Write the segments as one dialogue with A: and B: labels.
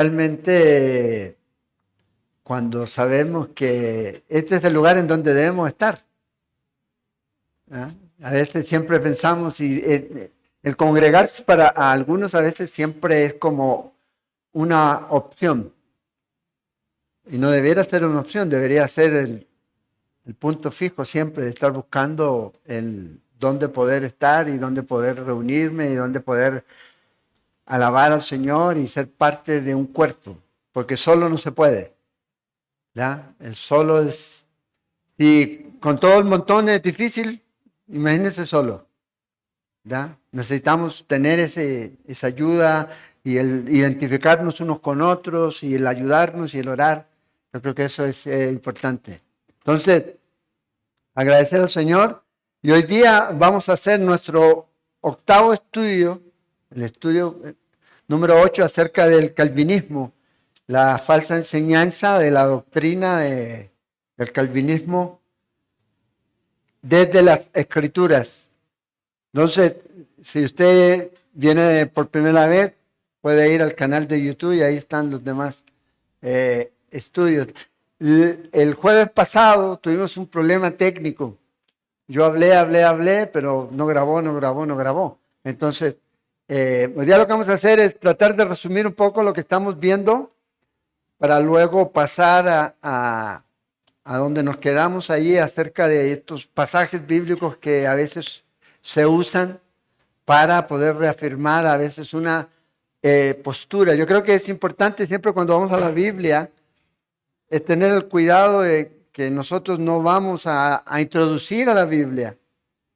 A: Realmente, cuando sabemos que este es el lugar en donde debemos estar. ¿Ah? A veces siempre pensamos, y el congregarse para algunos a veces siempre es como una opción. Y no debería ser una opción, debería ser el punto fijo siempre de estar buscando el dónde poder estar y dónde poder reunirme y dónde poder alabar al Señor y ser parte de un cuerpo, porque solo no se puede. ¿Ya? El solo es, si con todo el montón es difícil, imagínense solo. ¿Ya? Necesitamos tener esa ayuda y el identificarnos unos con otros y el ayudarnos y el orar. Yo creo que eso es importante. Entonces, agradecer al Señor. Y hoy día vamos a hacer nuestro octavo estudio, el estudio número 8 acerca del calvinismo, la falsa enseñanza de la doctrina del calvinismo desde las escrituras. Entonces, si usted viene por primera vez, puede ir al canal de YouTube y ahí están los demás estudios. El jueves pasado tuvimos un problema técnico. Yo hablé, pero no grabó. Entonces, hoy día lo que vamos a hacer es tratar de resumir un poco lo que estamos viendo para luego pasar a donde nos quedamos ahí acerca de estos pasajes bíblicos que a veces se usan para poder reafirmar a veces una postura. Yo creo que es importante siempre cuando vamos a la Biblia es tener el cuidado de que nosotros no vamos a introducir a la Biblia,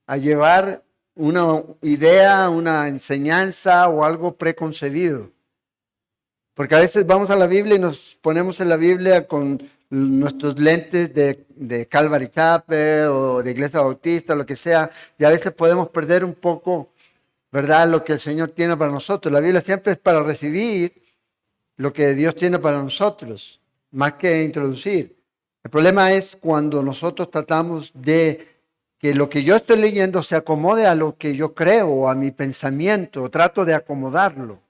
A: a llevar una idea, una enseñanza o algo preconcebido. Porque a veces vamos a la Biblia y nos ponemos en la Biblia con nuestros lentes de Calvary Chapel o de Iglesia Bautista, lo que sea, y a veces podemos perder un poco, ¿verdad?, lo que el Señor tiene para nosotros. La Biblia siempre es para recibir lo que Dios tiene para nosotros, más que introducir. El problema es cuando nosotros tratamos de que lo que yo estoy leyendo se acomode a lo que yo creo, a mi pensamiento, trato de acomodarlo.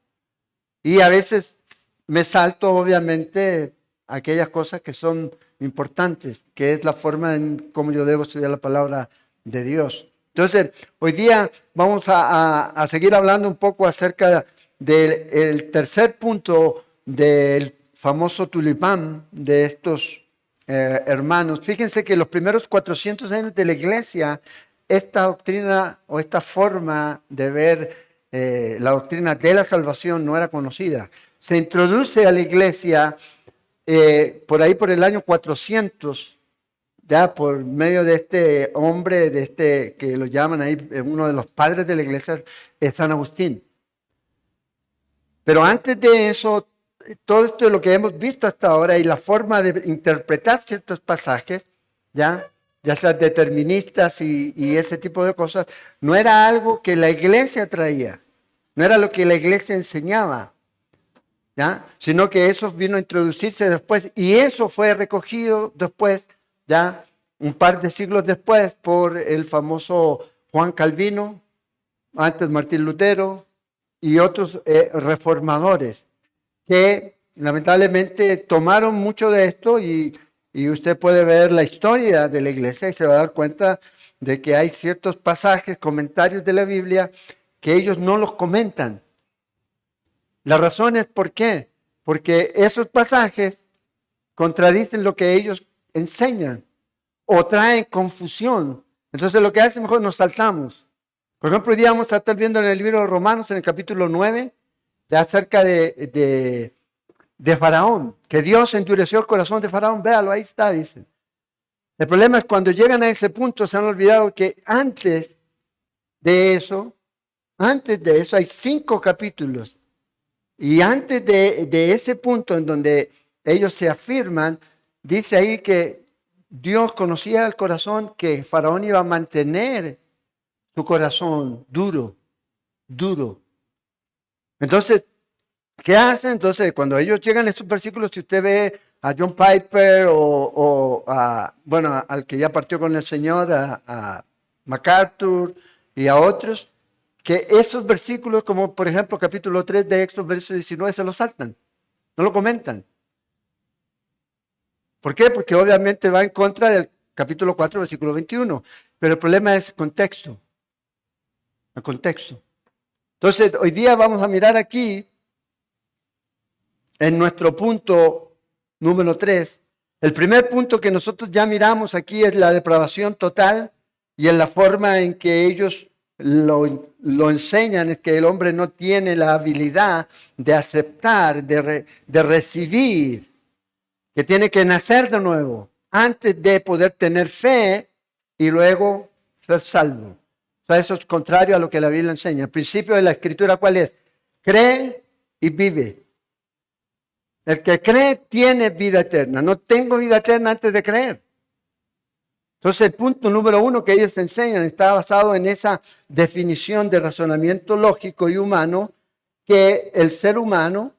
A: Y a veces me salto, obviamente, aquellas cosas que son importantes, que es la forma en cómo yo debo estudiar la palabra de Dios. Entonces, hoy día vamos a seguir hablando un poco acerca del tercer punto del famoso tulipán de estos hermanos. Fíjense que los primeros 400 años de la iglesia, esta doctrina o esta forma de ver la doctrina de la salvación no era conocida. Se introduce a la iglesia por ahí por el año 400, ya por medio de este hombre, de este que lo llaman ahí, uno de los padres de la iglesia, es San Agustín. Pero antes de eso, todo esto de lo que hemos visto hasta ahora y la forma de interpretar ciertos pasajes, ya sean deterministas y ese tipo de cosas, no era algo que la iglesia traía, no era lo que la iglesia enseñaba, ¿ya? Sino que eso vino a introducirse después y eso fue recogido después, ya un par de siglos después, por el famoso Juan Calvino, antes Martín Lutero y otros reformadores que lamentablemente tomaron mucho de esto y usted puede ver la historia de la iglesia y se va a dar cuenta de que hay ciertos pasajes, comentarios de la Biblia que ellos no los comentan. La razón es ¿por qué? Porque esos pasajes contradicen lo que ellos enseñan o traen confusión. Entonces lo que hace mejor nos saltamos. Por ejemplo, hoy día vamos a estar viendo en el libro de Romanos, en el capítulo 9, de acerca de Faraón, que Dios endureció el corazón de Faraón. Véalo, ahí está, dice. El problema es cuando llegan a ese punto se han olvidado que antes de eso hay 5 capítulos. Y antes de ese punto en donde ellos se afirman, dice ahí que Dios conocía el corazón, que Faraón iba a mantener su corazón duro. Entonces, ¿qué hacen? Entonces, cuando ellos llegan a estos versículos, si usted ve a John Piper al que ya partió con el Señor, a MacArthur y a otros, que esos versículos, como por ejemplo capítulo 3 de Éxodo, verso 19, se los saltan. No lo comentan. ¿Por qué? Porque obviamente va en contra del capítulo 4, versículo 21. Pero el problema es el contexto. El contexto. Entonces, hoy día vamos a mirar aquí, en nuestro punto número 3. El primer punto que nosotros ya miramos aquí es la depravación total y en la forma en que ellos lo enseñan es que el hombre no tiene la habilidad de aceptar, de recibir, que tiene que nacer de nuevo antes de poder tener fe y luego ser salvo. O sea, eso es contrario a lo que la Biblia enseña. El principio de la Escritura, ¿cuál es? Cree y vive. El que cree tiene vida eterna. No tengo vida eterna antes de creer. Entonces, el punto número 1 que ellos enseñan está basado en esa definición de razonamiento lógico y humano, que el ser humano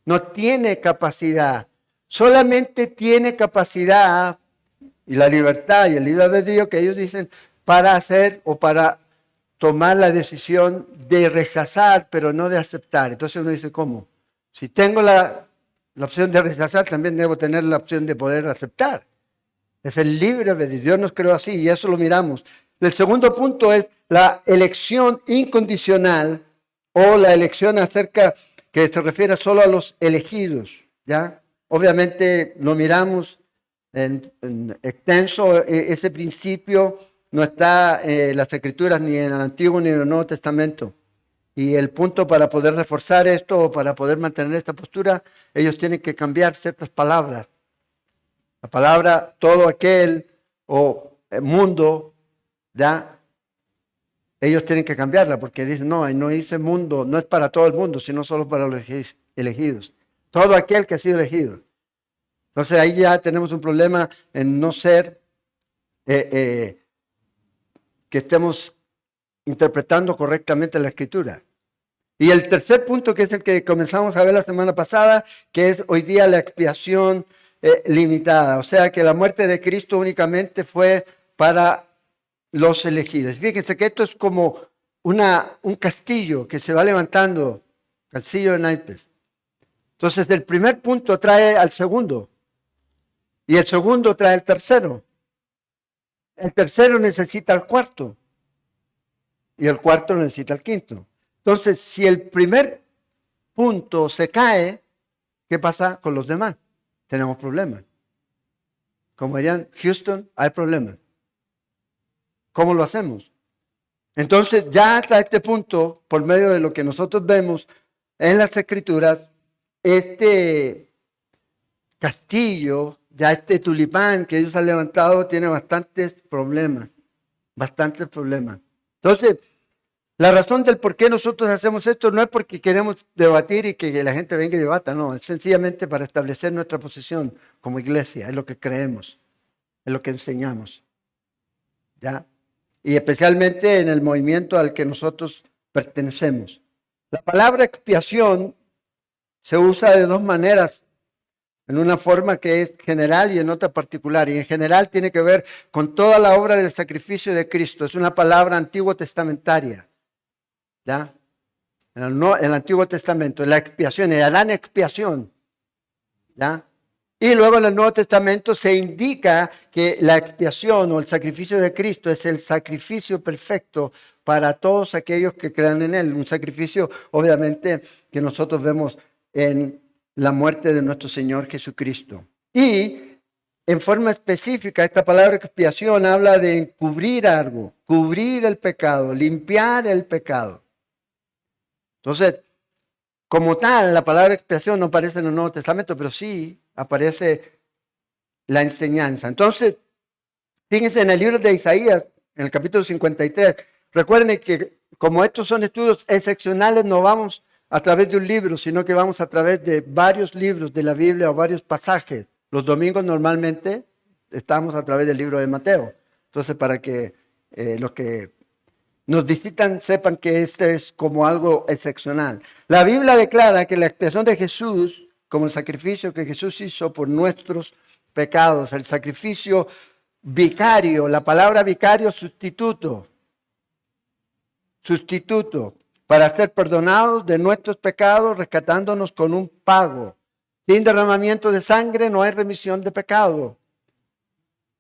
A: no tiene capacidad, solamente tiene capacidad y la libertad y el libre albedrío que ellos dicen para hacer o para tomar la decisión de rechazar, pero no de aceptar. Entonces uno dice, ¿cómo? Si tengo la opción de rechazar, también debo tener la opción de poder aceptar. Es el libre albedrío. Dios nos creó así y eso lo miramos. El segundo punto es la elección incondicional o la elección acerca que se refiere solo a los elegidos, ¿ya? Obviamente lo miramos en extenso, ese principio no está en las Escrituras ni en el Antiguo ni en el Nuevo Testamento. Y el punto para poder reforzar esto o para poder mantener esta postura, ellos tienen que cambiar ciertas palabras. La palabra todo aquel o mundo, ¿ya? Ellos tienen que cambiarla porque dicen, no dice mundo, no es para todo el mundo, sino solo para los elegidos. Todo aquel que ha sido elegido. Entonces ahí ya tenemos un problema en no ser, que estemos interpretando correctamente la Escritura. Y el tercer punto, que es el que comenzamos a ver la semana pasada, que es hoy día la expiación limitada. O sea que la muerte de Cristo únicamente fue para los elegidos. Fíjense que esto es como un castillo que se va levantando, castillo de naipes. Entonces el primer punto trae al segundo y el segundo trae al tercero. El tercero necesita al cuarto y el cuarto necesita al quinto. Entonces, si el primer punto se cae, ¿qué pasa con los demás? Tenemos problemas. Como dirían Houston, hay problemas. ¿Cómo lo hacemos? Entonces, ya hasta este punto, por medio de lo que nosotros vemos en las Escrituras, este castillo, ya este tulipán que ellos han levantado, tiene bastantes problemas. Bastantes problemas. Entonces, la razón del por qué nosotros hacemos esto no es porque queremos debatir y que la gente venga y debata, no, es sencillamente para establecer nuestra posición como iglesia, es lo que creemos, es lo que enseñamos, ¿ya? Y especialmente en el movimiento al que nosotros pertenecemos. La palabra expiación se usa de dos maneras, en una forma que es general y en otra particular, y en general tiene que ver con toda la obra del sacrificio de Cristo, es una palabra antiguo testamentaria. ¿Ya? En el Antiguo Testamento, la expiación, la gran expiación. ¿Ya? Y luego en el Nuevo Testamento se indica que la expiación o el sacrificio de Cristo es el sacrificio perfecto para todos aquellos que crean en Él. Un sacrificio, obviamente, que nosotros vemos en la muerte de nuestro Señor Jesucristo. Y en forma específica, esta palabra expiación habla de cubrir algo, cubrir el pecado, limpiar el pecado. Entonces, como tal, la palabra expiación no aparece en el Nuevo Testamento, pero sí aparece la enseñanza. Entonces, fíjense en el libro de Isaías, en el capítulo 53, recuerden que como estos son estudios excepcionales, no vamos a través de un libro, sino que vamos a través de varios libros de la Biblia o varios pasajes. Los domingos normalmente estamos a través del libro de Mateo. Entonces, para que los que nos visitan sepan que este es como algo excepcional. La Biblia declara que la expiación de Jesús, como el sacrificio que Jesús hizo por nuestros pecados, el sacrificio vicario, la palabra vicario, sustituto, para ser perdonados de nuestros pecados, rescatándonos con un pago. Sin derramamiento de sangre no hay remisión de pecado.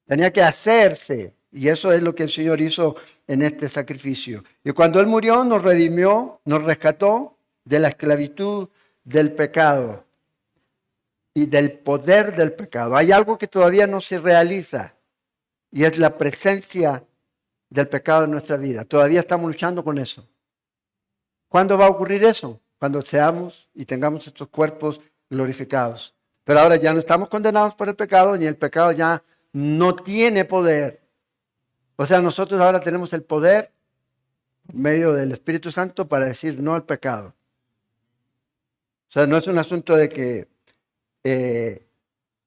A: Tenía que hacerse. Y eso es lo que el Señor hizo en este sacrificio. Y cuando Él murió, nos redimió, nos rescató de la esclavitud del pecado y del poder del pecado. Hay algo que todavía no se realiza y es la presencia del pecado en nuestra vida. Todavía estamos luchando con eso. ¿Cuándo va a ocurrir eso? Cuando seamos y tengamos estos cuerpos glorificados. Pero ahora ya no estamos condenados por el pecado, ni el pecado ya no tiene poder. O sea, nosotros ahora tenemos el poder por medio del Espíritu Santo para decir no al pecado. O sea, no es un asunto de que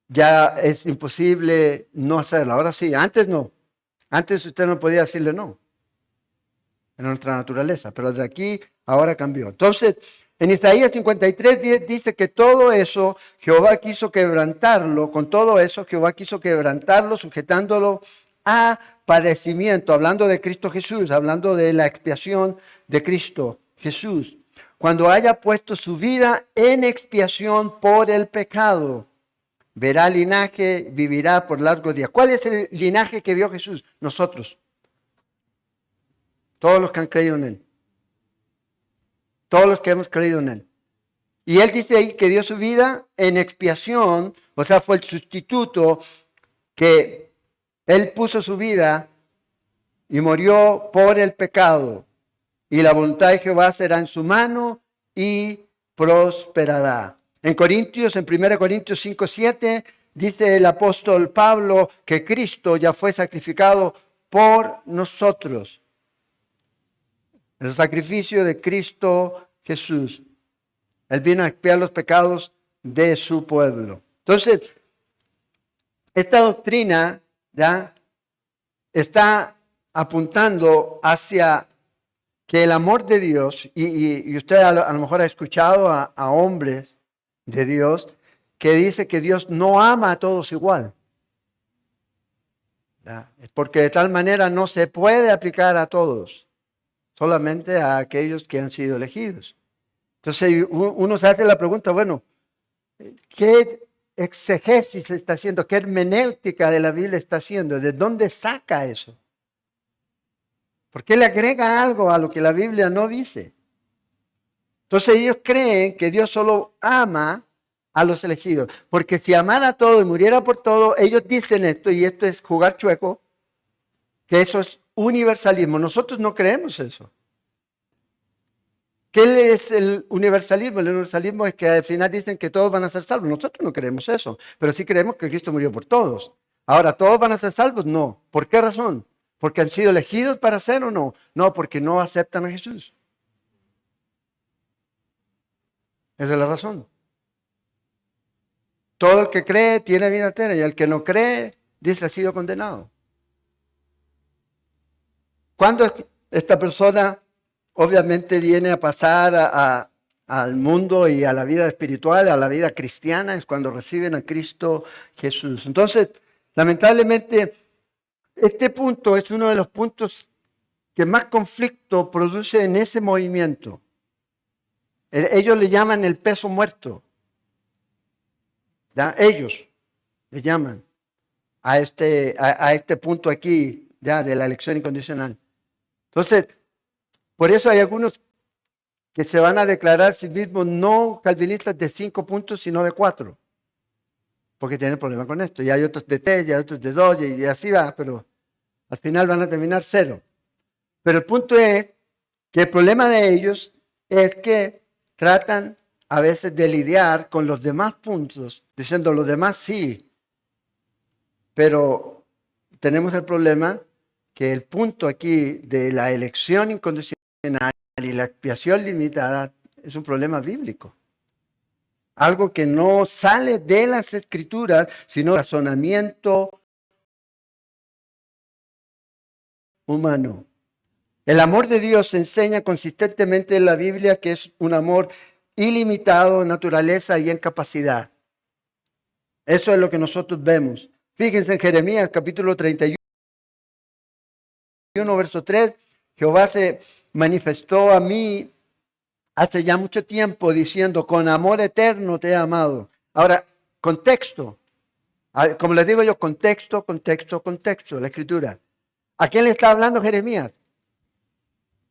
A: ya es imposible no hacerlo. Ahora sí, antes no. Antes usted no podía decirle no. En nuestra naturaleza. Pero de aquí ahora cambió. Entonces, en Isaías 53 dice que todo eso Jehová quiso quebrantarlo. Con todo eso Jehová quiso quebrantarlo, sujetándolo a padecimiento. Hablando de Cristo Jesús. Hablando de la expiación de Cristo Jesús. Cuando haya puesto su vida en expiación por el pecado, verá linaje, vivirá por largos días. ¿Cuál es el linaje que vio Jesús? Nosotros. Todos los que han creído en Él. Todos los que hemos creído en Él. Y Él dice ahí que dio su vida en expiación, o sea, fue el sustituto que Él puso su vida y murió por el pecado. Y la voluntad de Jehová será en su mano y prosperará. En Corintios, en 1 Corintios 5:7, dice el apóstol Pablo que Cristo ya fue sacrificado por nosotros. El sacrificio de Cristo Jesús. Él vino a expiar los pecados de su pueblo. Entonces, esta doctrina ya está apuntando hacia que el amor de Dios, y usted a lo mejor ha escuchado a hombres de Dios que dice que Dios no ama a todos igual. ¿Ya? Porque de tal manera no se puede aplicar a todos, solamente a aquellos que han sido elegidos. Entonces uno se hace la pregunta, bueno, ¿qué exegesis está haciendo? ¿Qué hermenéutica de la Biblia está haciendo? ¿De dónde saca eso? ¿Por qué le agrega algo a lo que la Biblia no dice? Entonces ellos creen que Dios solo ama a los elegidos. Porque si amara a todo y muriera por todo, ellos dicen esto, y esto es jugar chueco, que eso es universalismo. Nosotros no creemos eso. ¿Qué es el universalismo? El universalismo es que al final dicen que todos van a ser salvos. Nosotros no creemos eso, pero sí creemos que Cristo murió por todos. Ahora, ¿todos van a ser salvos? No. ¿Por qué razón? ¿Porque han sido elegidos para ser o no? No, porque no aceptan a Jesús. Esa es la razón. Todo el que cree tiene vida eterna y el que no cree, dice, ha sido condenado. Cuando esta persona obviamente viene a pasar al mundo y a la vida espiritual, a la vida cristiana, es cuando reciben a Cristo Jesús. Entonces, lamentablemente, este punto es uno de los puntos que más conflicto produce en ese movimiento. Ellos le llaman el peso muerto. ¿Ya? Ellos le llaman a este punto aquí, ya, de la elección incondicional. Entonces, por eso hay algunos que se van a declarar a sí mismos no calvinistas de 5 puntos, sino de 4. Porque tienen problema con esto. Y hay otros de 3, y hay otros de 2, y así va, pero al final van a terminar 0. Pero el punto es que el problema de ellos es que tratan a veces de lidiar con los demás puntos, diciendo los demás sí, pero tenemos el problema que el punto aquí de la elección incondicional y la expiación limitada es un problema bíblico. Algo que no sale de las Escrituras, sino razonamiento humano. El amor de Dios se enseña consistentemente en la Biblia que es un amor ilimitado en naturaleza y en capacidad. Eso es lo que nosotros vemos. Fíjense en Jeremías capítulo 31, verso 3. Jehová se manifestó a mí hace ya mucho tiempo diciendo, con amor eterno te he amado. Ahora, contexto. Como les digo yo, contexto, la escritura. ¿A quién le está hablando Jeremías?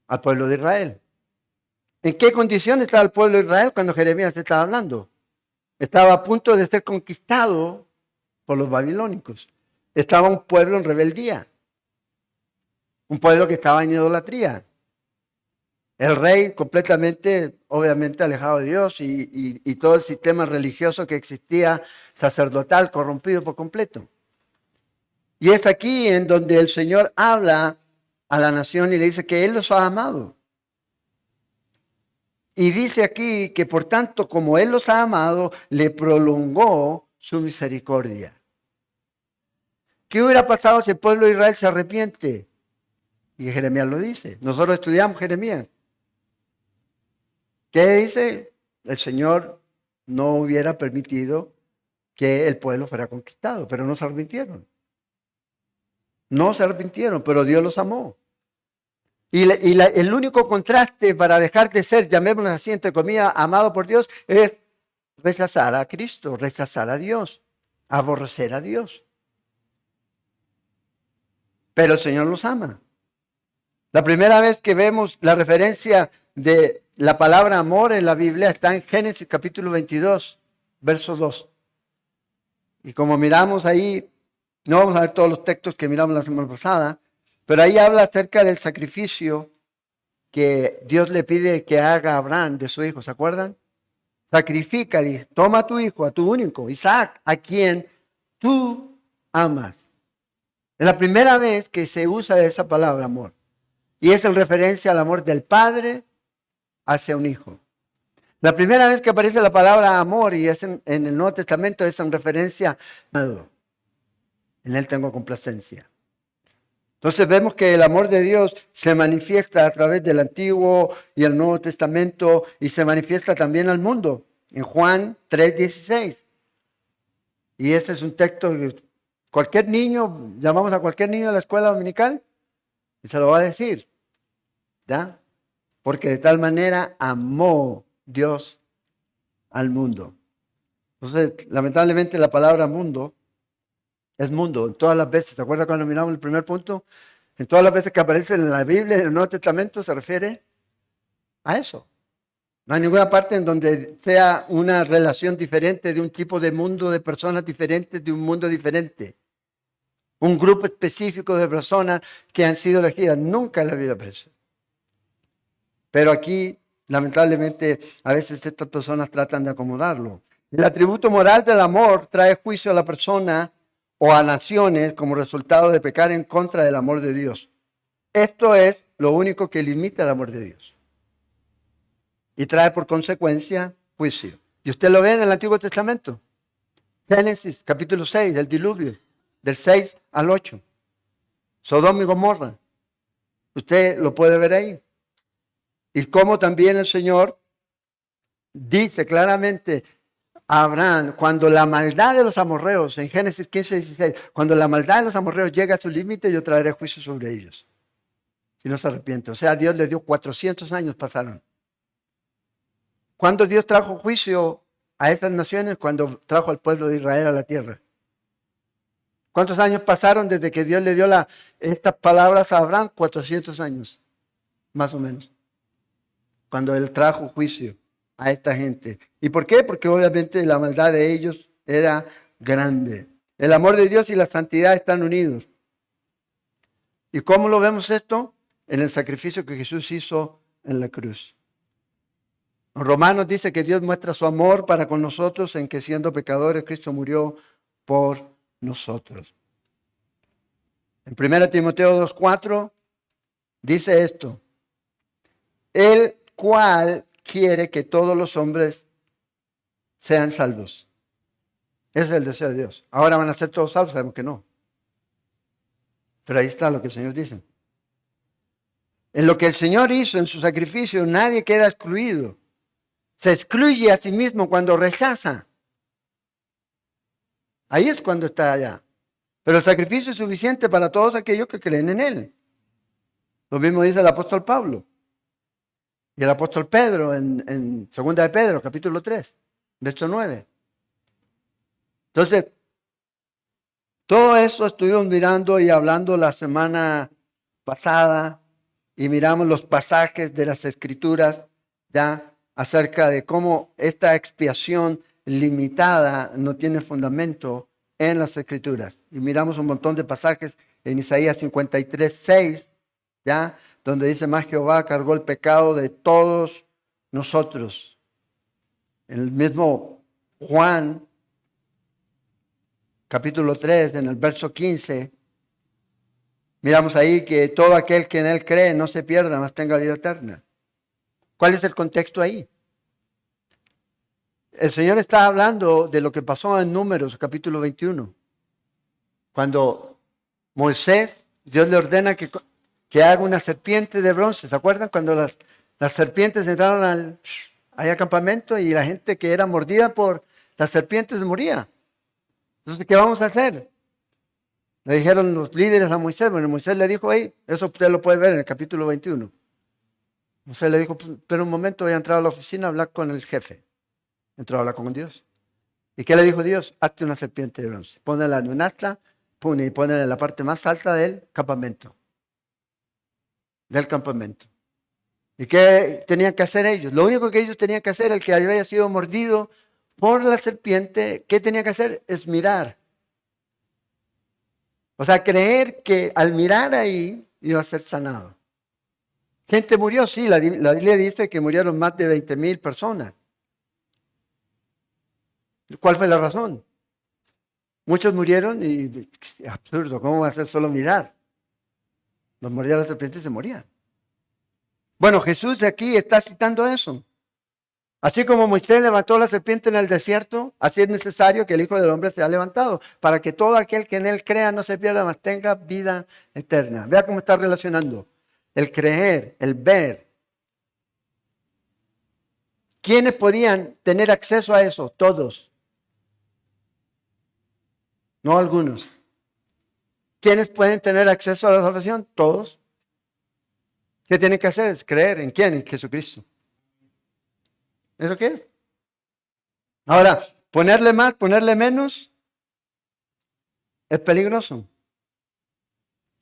A: Al pueblo de Israel. ¿En qué condición estaba el pueblo de Israel cuando Jeremías estaba hablando? Estaba a punto de ser conquistado por los babilónicos. Estaba un pueblo en rebeldía. Un pueblo que estaba en idolatría. El rey completamente, obviamente, alejado de Dios y todo el sistema religioso que existía, sacerdotal, corrompido por completo. Y es aquí en donde el Señor habla a la nación y le dice que Él los ha amado. Y dice aquí que por tanto, como Él los ha amado, le prolongó su misericordia. ¿Qué hubiera pasado si el pueblo de Israel se arrepiente? Y Jeremías lo dice. Nosotros estudiamos Jeremías. ¿Qué dice? El Señor no hubiera permitido que el pueblo fuera conquistado, pero no se arrepintieron. No se arrepintieron, pero Dios los amó. El único contraste para dejar de ser, llamémoslo así, entre comillas, amado por Dios, es rechazar a Cristo, rechazar a Dios, aborrecer a Dios. Pero el Señor los ama. La primera vez que vemos la referencia de la palabra amor en la Biblia está en Génesis capítulo 22, verso 2. Y como miramos ahí, no vamos a ver todos los textos que miramos la semana pasada, pero ahí habla acerca del sacrificio que Dios le pide que haga a Abraham de su hijo, ¿se acuerdan? Sacrifica, dice, toma a tu hijo, a tu único, Isaac, a quien tú amas. Es la primera vez que se usa esa palabra amor. Y es en referencia al amor del padre hacia un hijo. La primera vez que aparece la palabra amor y es en el Nuevo Testamento es en referencia a en él tengo complacencia. Entonces vemos que el amor de Dios se manifiesta a través del Antiguo y el Nuevo Testamento y se manifiesta también al mundo en Juan 3:16. Y ese es un texto que cualquier niño, llamamos a cualquier niño a la escuela dominical y se lo va a decir, ¿ya? Porque de tal manera amó Dios al mundo. Entonces, lamentablemente la palabra mundo es mundo. En todas las veces, ¿se acuerdan cuando miramos el primer punto? En todas las veces que aparece en la Biblia, en el Nuevo Testamento, se refiere a eso. No hay ninguna parte en donde sea una relación diferente de un tipo de mundo, de personas diferentes, de un mundo diferente. Un grupo específico de personas que han sido elegidas. Nunca en la Biblia aparece. Pero aquí, lamentablemente, a veces estas personas tratan de acomodarlo. El atributo moral del amor trae juicio a la persona o a naciones como resultado de pecar en contra del amor de Dios. Esto es lo único que limita el amor de Dios. Y trae por consecuencia juicio. Y usted lo ve en el Antiguo Testamento. Génesis, capítulo 6, del diluvio, del 6 al 8. Sodoma y Gomorra. Usted lo puede ver ahí. Y como también el Señor dice claramente a Abraham, cuando la maldad de los amorreos, en Génesis 15:16, cuando la maldad de los amorreos llega a su límite, yo traeré juicio sobre ellos. Si no se arrepiente. O sea, Dios le dio 400 años pasaron. ¿Cuándo Dios trajo juicio a esas naciones? Cuando trajo al pueblo de Israel a la tierra. ¿Cuántos años pasaron desde que Dios le dio estas palabras a Abraham? 400 años, más o menos. Cuando Él trajo juicio a esta gente. ¿Y por qué? Porque obviamente la maldad de ellos era grande. El amor de Dios y la santidad están unidos. ¿Y cómo lo vemos esto? En el sacrificio que Jesús hizo en la cruz. En Romanos dice que Dios muestra su amor para con nosotros en que siendo pecadores Cristo murió por nosotros. En 1 Timoteo 2:4 dice esto. El cual quiere que todos los hombres sean salvos. Ese es el deseo de Dios. Ahora van a ser todos salvos, sabemos que no. Pero ahí está lo que el Señor dice. En lo que el Señor hizo en su sacrificio, nadie queda excluido. Se excluye a sí mismo cuando rechaza. Ahí es cuando está allá. Pero el sacrificio es suficiente para todos aquellos que creen en Él. Lo mismo dice el apóstol Pablo. Y el apóstol Pedro en 2 de Pedro, capítulo 3, verso 9. Entonces, todo eso estuvimos mirando y hablando la semana pasada y miramos los pasajes de las Escrituras ya acerca de cómo esta expiación limitada no tiene fundamento en las Escrituras. Y miramos un montón de pasajes en Isaías 53:6, ya, donde dice: más Jehová cargó el pecado de todos nosotros. En el mismo Juan, capítulo 3, en el verso 15, miramos ahí que todo aquel que en él cree no se pierda, mas tenga vida eterna. ¿Cuál es el contexto ahí? El Señor está hablando de lo que pasó en Números, capítulo 21. Cuando Moisés, Dios le ordena que haga una serpiente de bronce. ¿Se acuerdan? Cuando las serpientes entraron al campamento y la gente que era mordida por las serpientes moría. Entonces, ¿qué vamos a hacer? Le dijeron los líderes a Moisés. Bueno, Moisés le dijo ahí, eso usted lo puede ver en el capítulo 21. Moisés le dijo: pero un momento, voy a entrar a la oficina a hablar con el jefe. Entró a hablar con Dios. ¿Y qué le dijo Dios? Hazte una serpiente de bronce. Pónela en un asta, y ponela en la parte más alta del campamento. ¿Y qué tenían que hacer ellos? Lo único que ellos tenían que hacer, el que había sido mordido por la serpiente, ¿qué tenía que hacer? Es mirar. O sea, creer que al mirar ahí iba a ser sanado. Gente murió, sí, la Biblia dice que murieron más de 20,000 personas. ¿Cuál fue la razón? Muchos murieron y es absurdo, ¿cómo va a ser solo mirar? Los mordía la serpiente y se morían. Bueno, Jesús aquí está citando eso. Así como Moisés levantó la serpiente en el desierto, así es necesario que el Hijo del Hombre sea levantado, para que todo aquel que en él crea no se pierda, mas tenga vida eterna. Vea cómo está relacionando el creer, el ver. ¿Quiénes podían tener acceso a eso? Todos. No algunos. ¿Quiénes pueden tener acceso a la salvación? Todos. ¿Qué tienen que hacer? Es creer. ¿En quién? En Jesucristo. ¿Eso qué es? Ahora, ponerle más, ponerle menos, es peligroso.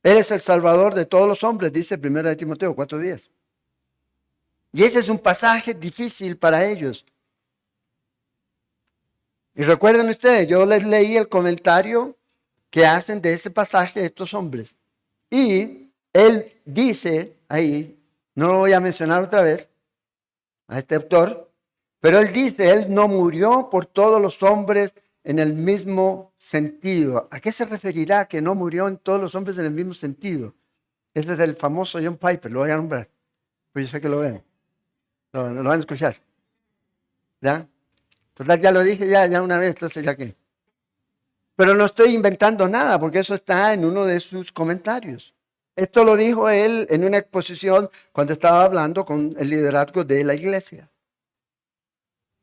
A: Él es el Salvador de todos los hombres, dice 1 Timoteo 4:10. Y ese es un pasaje difícil para ellos. Y recuerden ustedes, yo les leí el comentario que hacen de ese pasaje estos hombres. Y él dice ahí, no lo voy a mencionar otra vez, a este autor, pero él dice: él no murió por todos los hombres en el mismo sentido. ¿A qué se referirá que no murió en todos los hombres en el mismo sentido? Ese es el famoso John Piper, lo voy a nombrar, pues yo sé que lo ven, lo van a escuchar. ¿Ya? Total, ya lo dije ya una vez, entonces ya que. Pero no estoy inventando nada, porque eso está en uno de sus comentarios. Esto lo dijo él en una exposición cuando estaba hablando con el liderazgo de la iglesia.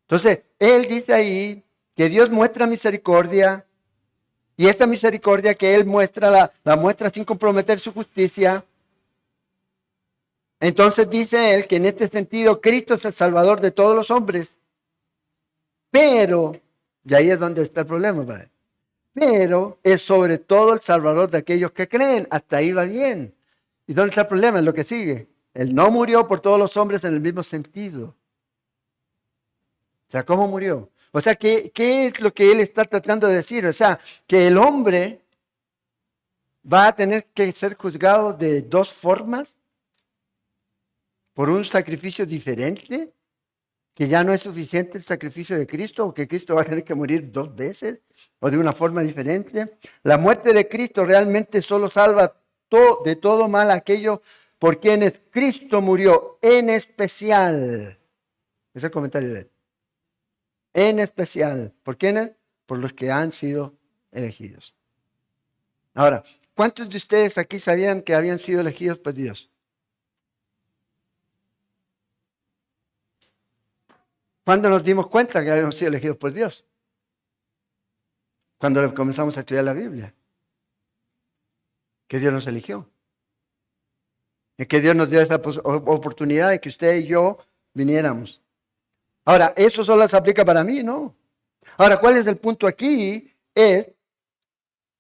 A: Entonces, él dice ahí que Dios muestra misericordia, y esta misericordia que él muestra, la muestra sin comprometer su justicia. Entonces dice él que en este sentido Cristo es el Salvador de todos los hombres. Pero, y ahí es donde está el problema, padre. Pero es sobre todo el Salvador de aquellos que creen. Hasta ahí va bien. ¿Y dónde está el problema? Es lo que sigue. Él no murió por todos los hombres en el mismo sentido. O sea, ¿cómo murió? O sea, ¿qué es lo que él está tratando de decir? O sea, que el hombre va a tener que ser juzgado de dos formas, por un sacrificio diferente, que ya no es suficiente el sacrificio de Cristo, o que Cristo va a tener que morir 2 veces, o de una forma diferente. La muerte de Cristo realmente solo salva de todo mal aquello por quienes Cristo murió, en especial. Ese es el comentario de él. En especial. ¿Por quiénes? Por los que han sido elegidos. Ahora, ¿cuántos de ustedes aquí sabían que habían sido elegidos por Dios? ¿Cuándo nos dimos cuenta que habíamos sido elegidos por Dios? Cuando comenzamos a estudiar la Biblia. Que Dios nos eligió. Y que Dios nos dio esa oportunidad de que usted y yo viniéramos. Ahora, eso solo se aplica para mí, ¿no? Ahora, ¿cuál es el punto aquí? es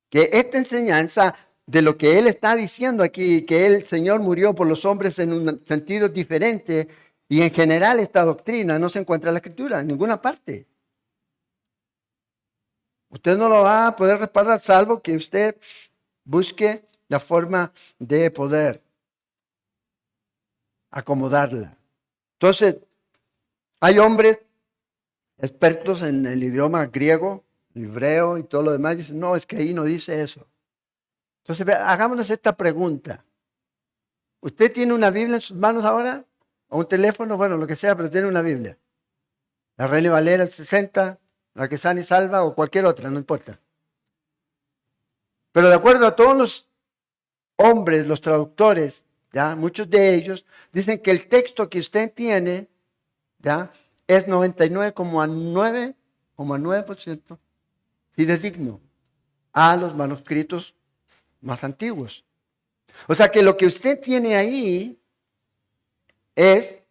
A: que esta enseñanza de lo que él está diciendo aquí, que el Señor murió por los hombres en un sentido diferente, y en general esta doctrina no se encuentra en la Escritura, en ninguna parte. Usted no lo va a poder respaldar salvo que usted busque la forma de poder acomodarla. Entonces, hay hombres expertos en el idioma griego, hebreo y todo lo demás, dicen, no, es que ahí no dice eso. Entonces, hagámonos esta pregunta. ¿Usted tiene una Biblia en sus manos ahora? ¿O un teléfono? Bueno, lo que sea, pero tiene una Biblia. La Reina Valera, el 60, la que sana y salva o cualquier otra, no importa. Pero de acuerdo a todos los hombres, los traductores, ¿ya? Muchos de ellos dicen que el texto que usted tiene, ¿ya? Es 99,9% fidedigno a los manuscritos más antiguos. O sea que lo que usted tiene ahí es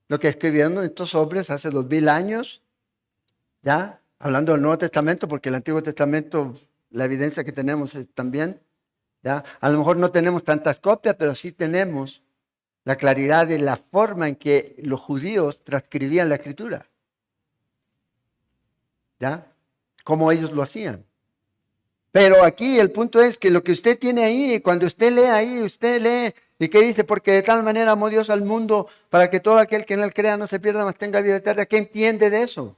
A: lo que escribieron estos hombres hace 2000 años, ¿ya? Hablando del Nuevo Testamento, porque el Antiguo Testamento, la evidencia que tenemos es también, ¿ya? A lo mejor no tenemos tantas copias, pero sí tenemos la claridad de la forma en que los judíos transcribían la Escritura, ¿ya? Cómo ellos lo hacían. Pero aquí el punto es que lo que usted tiene ahí, cuando usted lee ahí, usted lee, ¿y qué dice? Porque de tal manera amó Dios al mundo para que todo aquel que en él crea no se pierda, mas tenga vida eterna. ¿Qué entiende de eso?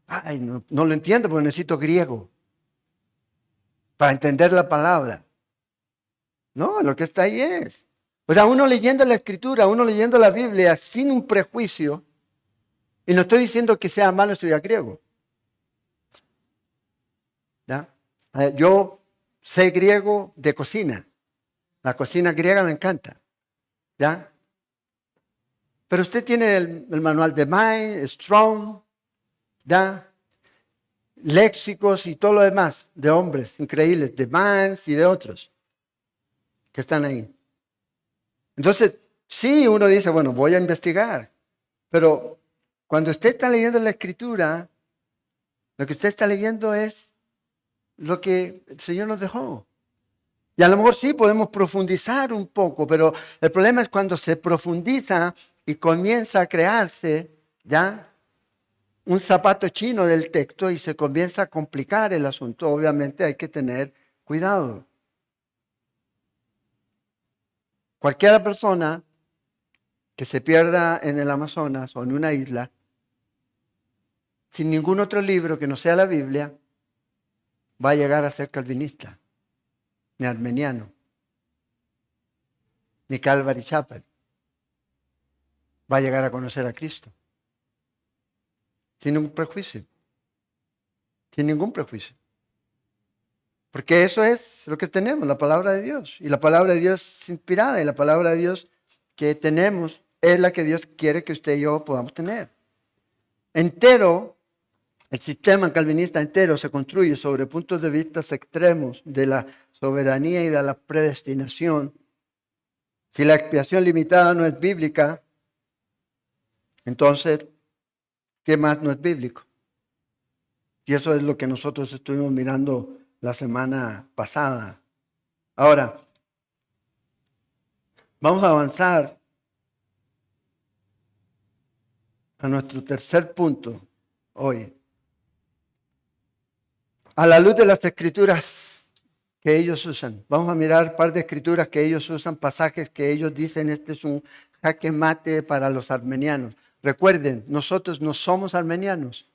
A: Ay, no lo entiendo porque necesito griego para entender la palabra. No, lo que está ahí es. O sea, uno leyendo la Escritura, uno leyendo la Biblia sin un prejuicio, y no estoy diciendo que sea malo estudiar griego. ¿Ya? Yo sé griego de cocina. La cocina griega me encanta. ¿Ya? Pero usted tiene el manual de May, Strong, ¿ya? Léxicos y todo lo demás de hombres increíbles, de Mans y de otros que están ahí. Entonces, sí, uno dice, bueno, voy a investigar. Pero cuando usted está leyendo la Escritura, lo que usted está leyendo es lo que el Señor nos dejó. Y a lo mejor sí podemos profundizar un poco, pero el problema es cuando se profundiza y comienza a crearse, ¿ya? Un zapato chino del texto y se comienza a complicar el asunto. Obviamente hay que tener cuidado. Cualquier persona que se pierda en el Amazonas o en una isla, sin ningún otro libro que no sea la Biblia, va a llegar a ser calvinista, ni armeniano, ni Calvary Chapel. Va a llegar a conocer a Cristo. Sin ningún prejuicio. Sin ningún prejuicio. Porque eso es lo que tenemos, la palabra de Dios. Y la palabra de Dios es inspirada. Y la palabra de Dios que tenemos es la que Dios quiere que usted y yo podamos tener. Entero, el sistema calvinista entero se construye sobre puntos de vista extremos de la soberanía y de la predestinación. Si la expiación limitada no es bíblica, entonces, ¿qué más no es bíblico? Y eso es lo que nosotros estuvimos mirando la semana pasada. Ahora, vamos a avanzar a nuestro tercer punto hoy. A la luz de las escrituras que ellos usan. Vamos a mirar un par de escrituras que ellos usan, pasajes que ellos dicen, este es un jaque mate para los armenianos. Recuerden, nosotros no somos armenianos.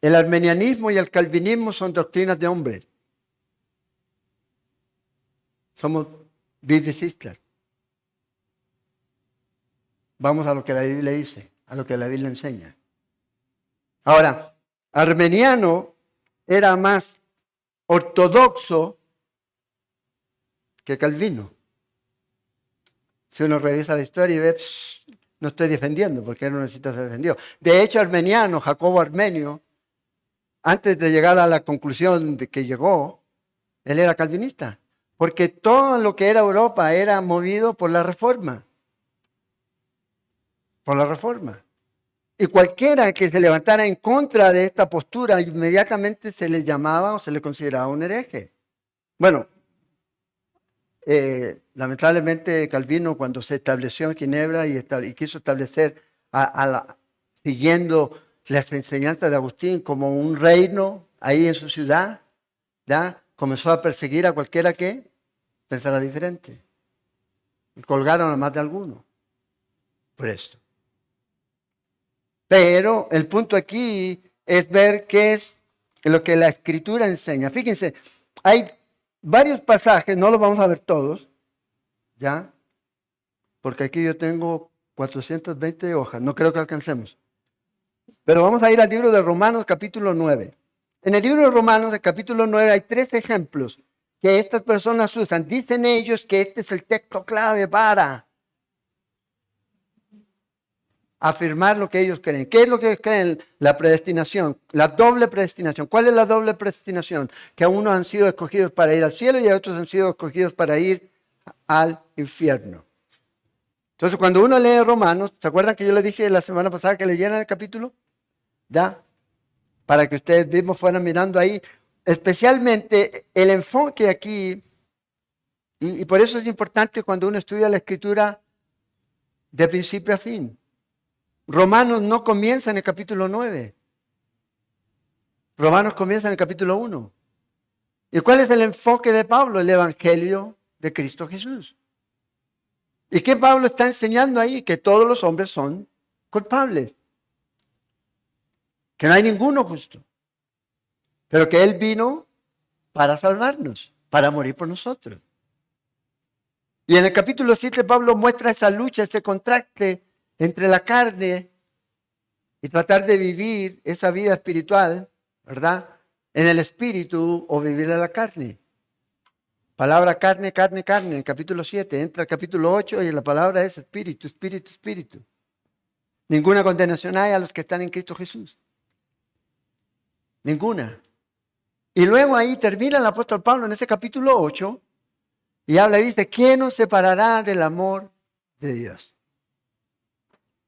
A: El armenianismo y el calvinismo son doctrinas de hombres. Somos biblicistas. Vamos a lo que la Biblia dice, a lo que la Biblia enseña. Ahora, armeniano era más ortodoxo que Calvino. Si uno revisa la historia y ve, no estoy defendiendo, porque él no necesita ser defendido. De hecho, armeniano, Jacobo Armenio, antes de llegar a la conclusión de que llegó, él era calvinista. Porque todo lo que era Europa era movido por la reforma. Por la reforma. Y cualquiera que se levantara en contra de esta postura, inmediatamente se le llamaba o se le consideraba un hereje. Bueno, lamentablemente Calvino, cuando se estableció en Ginebra y quiso establecer siguiendo las enseñanzas de Agustín como un reino ahí en su ciudad, ¿ya? Comenzó a perseguir a cualquiera que pensara diferente. Y colgaron a más de alguno por esto. Pero el punto aquí es ver qué es lo que la Escritura enseña. Fíjense, hay varios pasajes, no los vamos a ver todos, ¿ya? Porque aquí yo tengo 420 hojas, no creo que alcancemos. Pero vamos a ir al libro de Romanos capítulo 9. En el libro de Romanos, el capítulo 9, hay 3 ejemplos que estas personas usan. Dicen ellos que este es el texto clave para afirmar lo que ellos creen. ¿Qué es lo que creen? La predestinación, la doble predestinación. ¿Cuál es la doble predestinación? Que a unos han sido escogidos para ir al cielo y a otros han sido escogidos para ir al infierno. Entonces, cuando uno lee Romanos, ¿se acuerdan que yo les dije la semana pasada que leyeran el capítulo? ¿Ya? Para que ustedes mismos fueran mirando ahí, especialmente el enfoque aquí, y por eso es importante cuando uno estudia la Escritura de principio a fin. Romanos no comienza en el capítulo 9. Romanos comienza en el capítulo 1. ¿Y cuál es el enfoque de Pablo? El Evangelio de Cristo Jesús. ¿Y qué Pablo está enseñando ahí? Que todos los hombres son culpables. Que no hay ninguno justo. Pero que Él vino para salvarnos, para morir por nosotros. Y en el capítulo 7 Pablo muestra esa lucha, ese contraste entre la carne y tratar de vivir esa vida espiritual, ¿verdad? En el espíritu o vivir en la carne. Palabra carne, carne, carne, en el capítulo 7. Entra el capítulo 8 y la palabra es espíritu, espíritu, espíritu. Ninguna condenación hay a los que están en Cristo Jesús. Ninguna. Y luego ahí termina el apóstol Pablo en ese capítulo 8 y habla y dice, ¿quién nos separará del amor de Dios?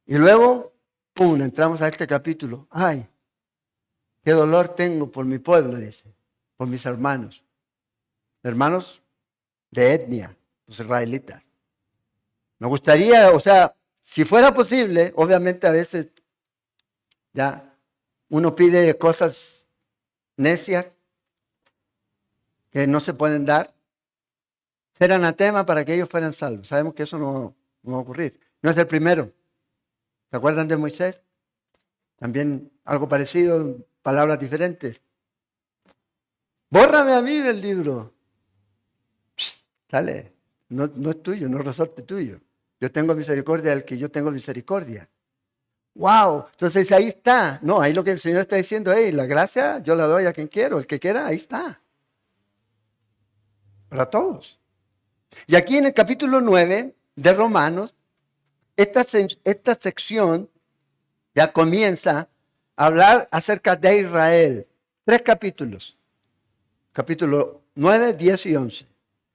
A: Y luego, ¡pum!, entramos a este capítulo. ¡Ay! ¡Qué dolor tengo por mi pueblo!, dice, por mis hermanos. Hermanos de etnia, los israelitas. Me gustaría, o sea, si fuera posible, obviamente a veces ya uno pide cosas necias que no se pueden dar, ser anatema para que ellos fueran salvos. Sabemos que eso no va a ocurrir. No es el primero. ¿Se acuerdan de Moisés? También algo parecido, palabras diferentes. Bórrame a mí del libro. Psst, dale, no es tuyo, no es resorte tuyo. Yo tengo misericordia del que yo tengo misericordia. ¡Wow! Entonces ahí está. No, ahí lo que el Señor está diciendo, hey, la gracia yo la doy a quien quiero. El que quiera, ahí está. Para todos. Y aquí en el capítulo 9 de Romanos, esta sección ya comienza a hablar acerca de Israel. 3 capítulos. Capítulo 9, 10 y 11.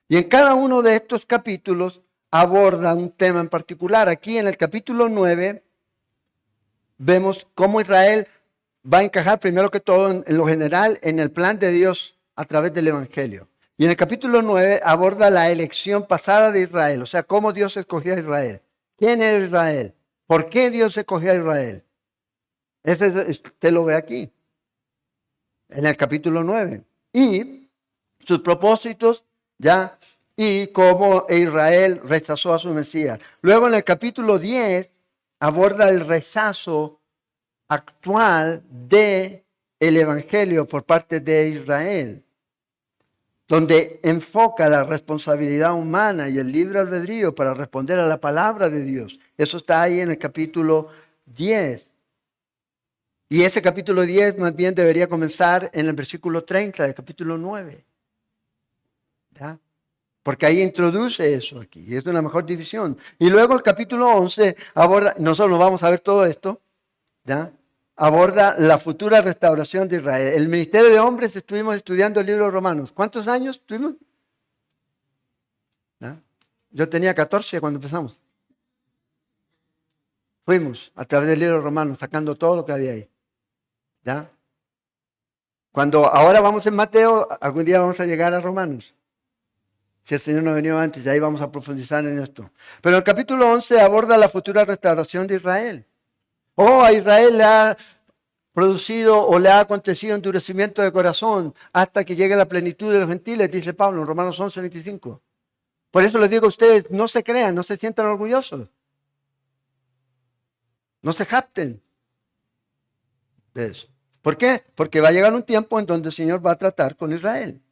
A: Y en cada uno de estos capítulos aborda un tema en particular. Aquí en el capítulo 9 vemos cómo Israel va a encajar primero que todo en lo general en el plan de Dios a través del Evangelio. Y en el capítulo 9 aborda la elección pasada de Israel, o sea, cómo Dios escogió a Israel. ¿Quién era Israel? ¿Por qué Dios escogió a Israel? Usted lo ve aquí, en el capítulo 9. Y sus propósitos, ya, y cómo Israel rechazó a su Mesías. Luego en el capítulo 10 aborda el rechazo actual del Evangelio por parte de Israel, donde enfoca la responsabilidad humana y el libre albedrío para responder a la palabra de Dios. Eso está ahí en el capítulo 10. Y ese capítulo 10 más bien debería comenzar en el versículo 30 del capítulo 9. ¿Ya? Porque ahí introduce eso aquí, y es una mejor división. Y luego el capítulo 11 aborda, nosotros no vamos a ver todo esto, ¿ya? Aborda la futura restauración de Israel. El Ministerio de Hombres estuvimos estudiando el libro de Romanos. ¿Cuántos años estuvimos? ¿Ya? Yo tenía 14 cuando empezamos. Fuimos a través del libro de Romanos, sacando todo lo que había ahí. ¿Ya? Cuando ahora vamos en Mateo, algún día vamos a llegar a Romanos. Si el Señor no ha venido antes, y ahí vamos a profundizar en esto. Pero el capítulo 11 aborda la futura restauración de Israel. A Israel le ha producido o le ha acontecido endurecimiento de corazón hasta que llegue la plenitud de los gentiles, dice Pablo en Romanos 11, 25. Por eso les digo a ustedes, no se crean, no se sientan orgullosos. No se jacten de eso. ¿Por qué? Porque va a llegar un tiempo en donde el Señor va a tratar con Israel.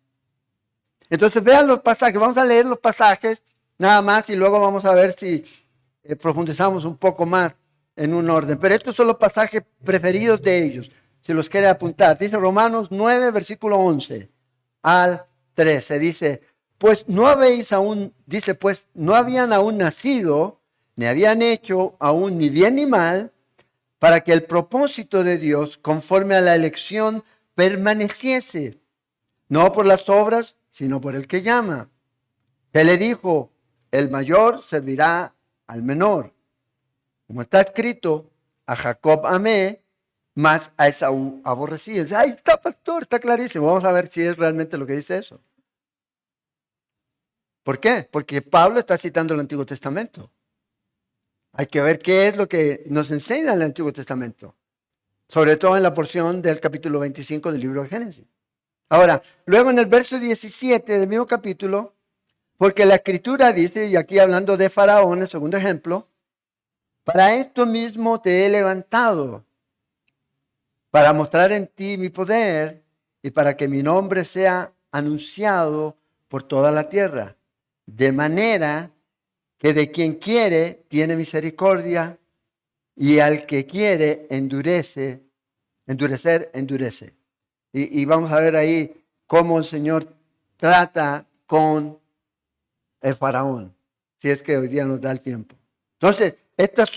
A: Entonces vean los pasajes, vamos a leer los pasajes nada más y luego vamos a ver si profundizamos un poco más en un orden. Pero estos son los pasajes preferidos de ellos, si los quiere apuntar. Dice Romanos 9, versículo 11 al 13. Dice, pues no habían aún nacido, ni habían hecho aún ni bien ni mal, para que el propósito de Dios, conforme a la elección, permaneciese, no por las obras, sino por el que llama. Se le dijo, el mayor servirá al menor. Como está escrito, a Jacob amé, mas a Esaú aborrecí. Ahí está, pastor, está clarísimo. Vamos a ver si es realmente lo que dice eso. ¿Por qué? Porque Pablo está citando el Antiguo Testamento. Hay que ver qué es lo que nos enseña el Antiguo Testamento. Sobre todo en la porción del capítulo 25 del libro de Génesis. Ahora, luego en el verso 17 del mismo capítulo, porque la Escritura dice, y aquí hablando de Faraón, el segundo ejemplo, para esto mismo te he levantado, para mostrar en ti mi poder y para que mi nombre sea anunciado por toda la tierra, de manera que de quien quiere tiene misericordia y al que quiere endurece. Y vamos a ver ahí cómo el Señor trata con el faraón, si es que hoy día nos da el tiempo. Entonces, estas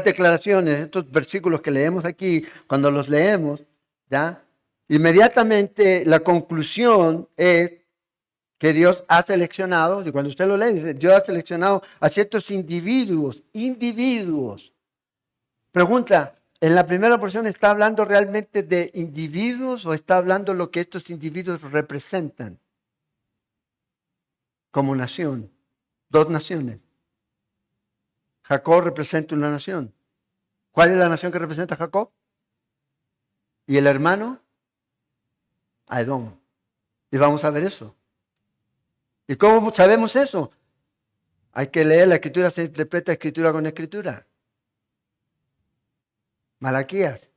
A: declaraciones, estos versículos que leemos aquí, cuando los leemos, ¿ya? Inmediatamente la conclusión es que Dios ha seleccionado, y cuando usted lo lee, dice, Dios ha seleccionado a ciertos individuos. Pregunta, ¿en la primera porción está hablando realmente de individuos o está hablando lo que estos individuos representan como nación? Dos naciones. Jacob representa una nación. ¿Cuál es la nación que representa a Jacob? ¿Y el hermano? A Edom. Y vamos a ver eso. ¿Y cómo sabemos eso? Hay que leer la Escritura, se interpreta Escritura con Escritura. Malaquías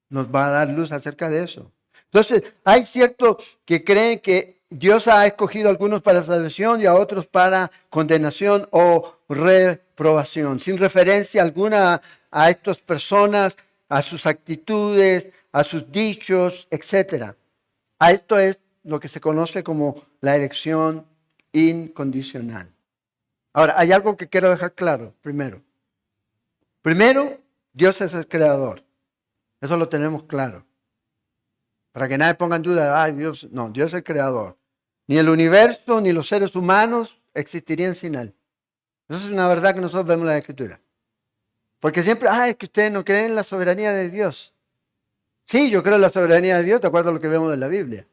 A: nos va a dar luz acerca de eso. Entonces, hay ciertos que creen que Dios ha escogido a algunos para salvación y a otros para condenación o reprobación, sin referencia alguna a estas personas, a sus actitudes, a sus dichos, etc. A esto es lo que se conoce como la elección incondicional. Ahora, hay algo que quiero dejar claro primero. Primero, Dios es el creador. Eso lo tenemos claro. Para que nadie ponga en duda, Dios, no, Dios es el creador. Ni el universo, ni los seres humanos existirían sin Él. Eso es una verdad que nosotros vemos en la Escritura. Porque siempre, es que ustedes no creen en la soberanía de Dios. Sí, yo creo en la soberanía de Dios, de acuerdo a lo que vemos en la Biblia.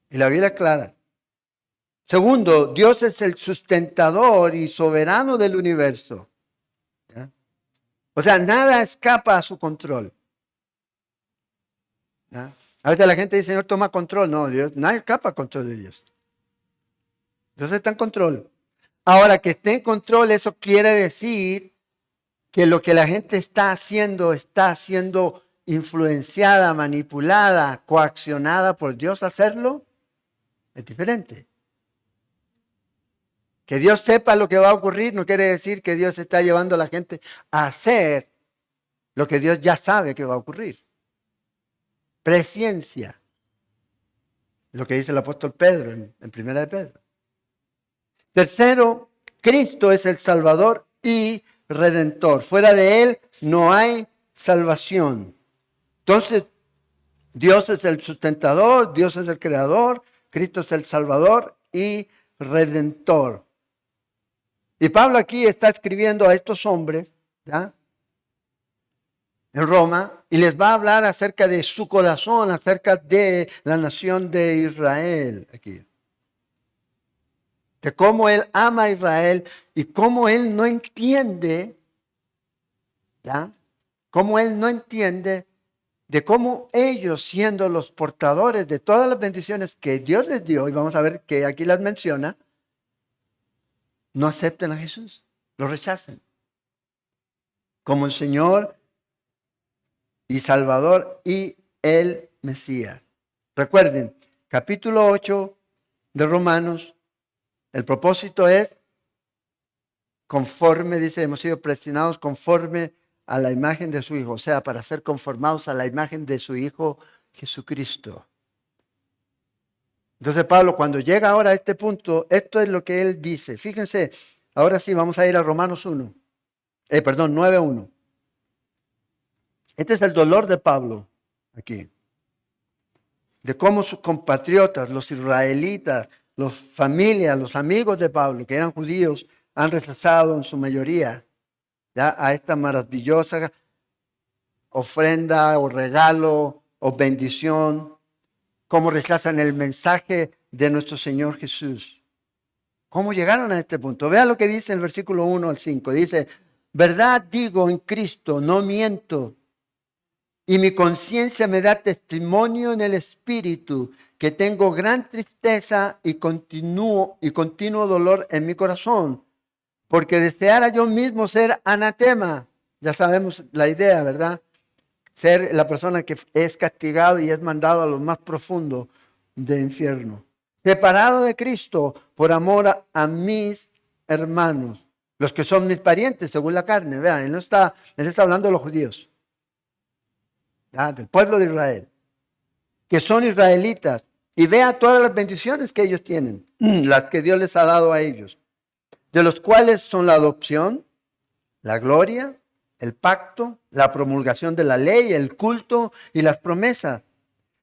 A: Y la Biblia es clara. Segundo, Dios es el sustentador y soberano del universo. ¿Ya? O sea, nada escapa a su control. ¿Ya? A veces la gente dice, Señor, toma control. No, Dios, nada escapa al control de Dios. Dios está en control. Ahora, que esté en control, eso quiere decir que lo que la gente está siendo influenciada, manipulada, coaccionada por Dios a hacerlo, es diferente. Que Dios sepa lo que va a ocurrir no quiere decir que Dios está llevando a la gente a hacer lo que Dios ya sabe que va a ocurrir. Presciencia. Lo que dice el apóstol Pedro en Primera de Pedro. Tercero, Cristo es el Salvador y Redentor. Fuera de Él no hay salvación. Entonces, Dios es el sustentador, Dios es el creador, Cristo es el Salvador y Redentor. Y Pablo aquí está escribiendo a estos hombres, ¿ya?, en Roma, y les va a hablar acerca de su corazón, acerca de la nación de Israel aquí. De cómo él ama a Israel y cómo él no entiende, ¿ya?, cómo él no entiende de cómo ellos, siendo los portadores de todas las bendiciones que Dios les dio, y vamos a ver que aquí las menciona, no acepten a Jesús, lo rechacen como el Señor y Salvador y el Mesías. Recuerden, capítulo 8 de Romanos, el propósito es conforme, dice, hemos sido predestinados conforme a la imagen de su Hijo, o sea, para ser conformados a la imagen de su Hijo Jesucristo. Entonces Pablo, cuando llega ahora a este punto, esto es lo que él dice. Fíjense, ahora sí vamos a ir a Romanos 9:1. Este es el dolor de Pablo aquí. De cómo sus compatriotas, los israelitas, las familias, los amigos de Pablo, que eran judíos, han rechazado en su mayoría, ¿ya?, a esta maravillosa ofrenda o regalo o bendición, cómo rechazan el mensaje de nuestro Señor Jesús. ¿Cómo llegaron a este punto? Vea lo que dice el versículo 1 al 5. Dice, verdad digo en Cristo, no miento. Y mi conciencia me da testimonio en el Espíritu que tengo gran tristeza y continuo dolor en mi corazón, porque deseara yo mismo ser anatema. Ya sabemos la idea, ¿verdad? Ser la persona que es castigado y es mandado a lo más profundo del infierno. Separado de Cristo por amor a mis hermanos, los que son mis parientes según la carne. Vean, él está hablando de los judíos, ¿ya?, del pueblo de Israel, que son israelitas. Y vea todas las bendiciones que ellos tienen, las que Dios les ha dado a ellos, de los cuales son la adopción, la gloria, el pacto, la promulgación de la ley, el culto y las promesas.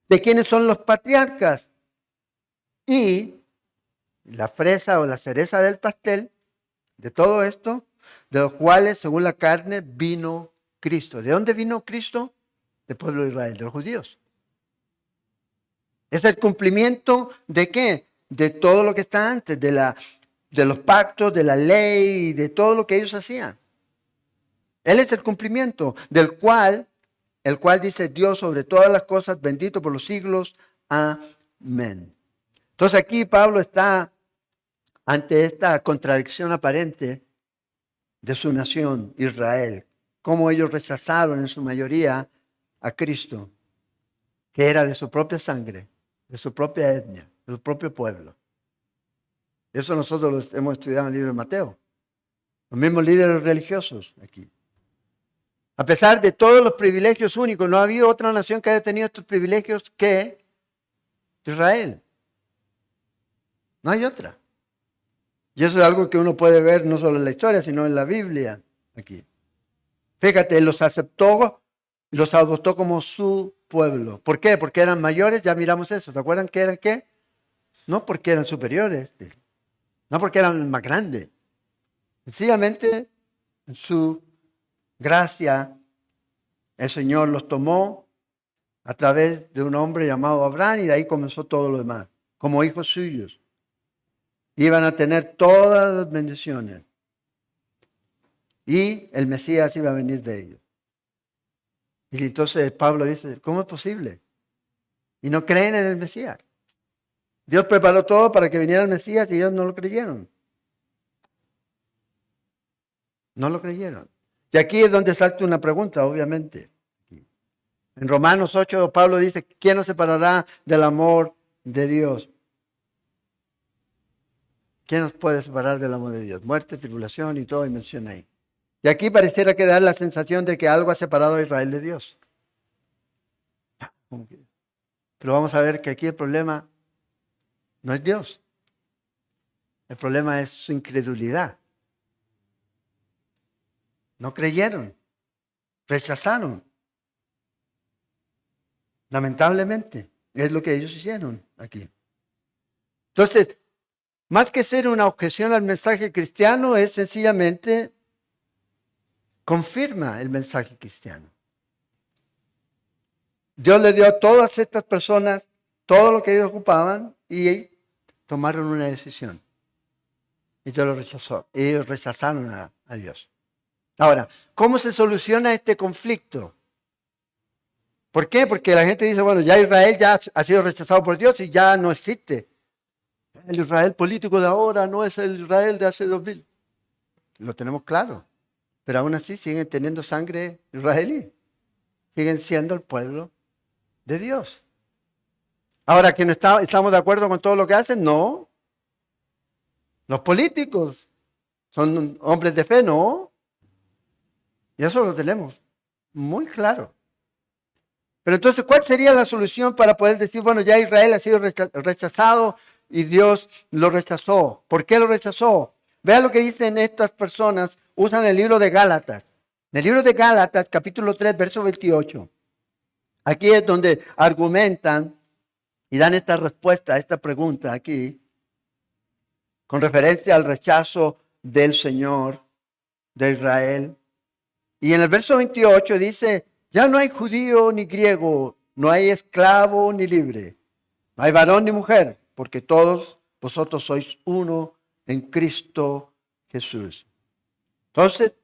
A: ¿De quiénes son los patriarcas? Y la fresa o la cereza del pastel de todo esto, de los cuales, según la carne, vino Cristo. ¿De dónde vino Cristo? Del pueblo de Israel, de los judíos. Es el cumplimiento ¿de qué? De todo lo que está antes, de los pactos, de la ley, de todo lo que ellos hacían. Él es el cumplimiento el cual dice Dios sobre todas las cosas, bendito por los siglos. Amén. Entonces aquí Pablo está ante esta contradicción aparente de su nación, Israel. Cómo ellos rechazaron en su mayoría a Cristo, que era de su propia sangre, de su propia etnia, de su propio pueblo. Eso nosotros lo hemos estudiado en el libro de Mateo. Los mismos líderes religiosos aquí. A pesar de todos los privilegios únicos, no ha habido otra nación que haya tenido estos privilegios que Israel. No hay otra. Y eso es algo que uno puede ver no solo en la historia, sino en la Biblia aquí. Fíjate, los aceptó y los adoptó como su pueblo. ¿Por qué? Porque eran mayores, ya miramos eso. ¿Se acuerdan que eran qué? No porque eran superiores, no porque eran más grandes. Sencillamente, en su gracia, el Señor los tomó a través de un hombre llamado Abraham y de ahí comenzó todo lo demás, como hijos suyos. Iban a tener todas las bendiciones y el Mesías iba a venir de ellos. Y entonces Pablo dice, ¿cómo es posible? Y no creen en el Mesías. Dios preparó todo para que viniera el Mesías y ellos no lo creyeron. No lo creyeron. Y aquí es donde salta una pregunta, obviamente. En Romanos 8, Pablo dice, ¿quién nos separará del amor de Dios? ¿Quién nos puede separar del amor de Dios? Muerte, tribulación y todo, y menciona ahí. Y aquí pareciera quedar la sensación de que algo ha separado a Israel de Dios. Pero vamos a ver que aquí el problema no es Dios. El problema es su incredulidad. No creyeron. Rechazaron. Lamentablemente, es lo que ellos hicieron aquí. Entonces, más que ser una objeción al mensaje cristiano, es sencillamente confirma el mensaje cristiano. Dios le dio a todas estas personas todo lo que ellos ocupaban y tomaron una decisión. Y Dios lo rechazó. Ellos rechazaron a Dios. Ahora, ¿cómo se soluciona este conflicto? ¿Por qué? Porque la gente dice, bueno, ya Israel ya ha sido rechazado por Dios y ya no existe. El Israel político de ahora no es el Israel de hace 2000. Lo tenemos claro. Pero aún así siguen teniendo sangre israelí. Siguen siendo el pueblo de Dios. Ahora, ¿que no estamos de acuerdo con todo lo que hacen? No. Los políticos son hombres de fe, no. Y eso lo tenemos muy claro. Pero entonces, ¿cuál sería la solución para poder decir, bueno, ya Israel ha sido rechazado y Dios lo rechazó? ¿Por qué lo rechazó? Vean lo que dicen estas personas, usan el libro de Gálatas. En el libro de Gálatas, capítulo 3, verso 28. Aquí es donde argumentan y dan esta respuesta a esta pregunta aquí, con referencia al rechazo del Señor de Israel. Y en el verso 28 dice, ya no hay judío ni griego, no hay esclavo ni libre, no hay varón ni mujer, porque todos vosotros sois uno en Cristo Jesús. Entonces,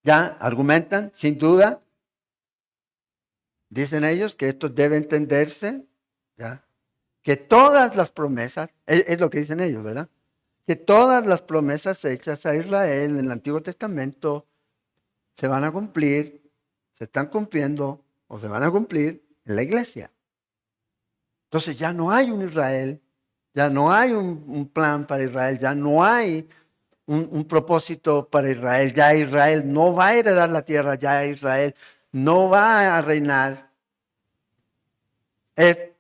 A: ya argumentan, sin duda, dicen ellos que esto debe entenderse, ¿ya? Que todas las promesas, es lo que dicen ellos, ¿verdad? Que todas las promesas hechas a Israel en el Antiguo Testamento se van a cumplir, se están cumpliendo o se van a cumplir en la iglesia. Entonces ya no hay un Israel, ya no hay un plan para Israel, ya no hay un propósito para Israel, ya Israel no va a heredar la tierra, ya Israel no va a reinar. Es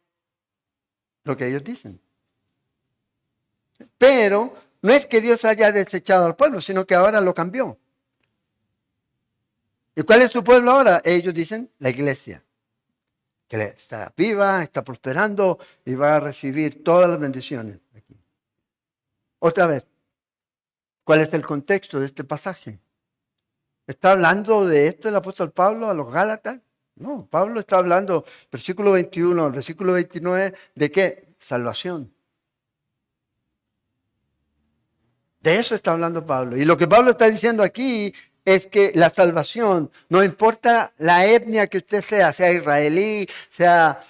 A: lo que ellos dicen. Pero no es que Dios haya desechado al pueblo, sino que ahora lo cambió. ¿Y cuál es su pueblo ahora? Ellos dicen la iglesia, que está viva, está prosperando y va a recibir todas las bendiciones. Aquí. Otra vez, ¿cuál es el contexto de este pasaje? ¿Está hablando de esto el apóstol Pablo a los Gálatas? No, Pablo está hablando, versículo 21 al versículo 29, ¿de qué? Salvación. De eso está hablando Pablo. Y lo que Pablo está diciendo aquí es que la salvación, no importa la etnia que usted sea israelí, sea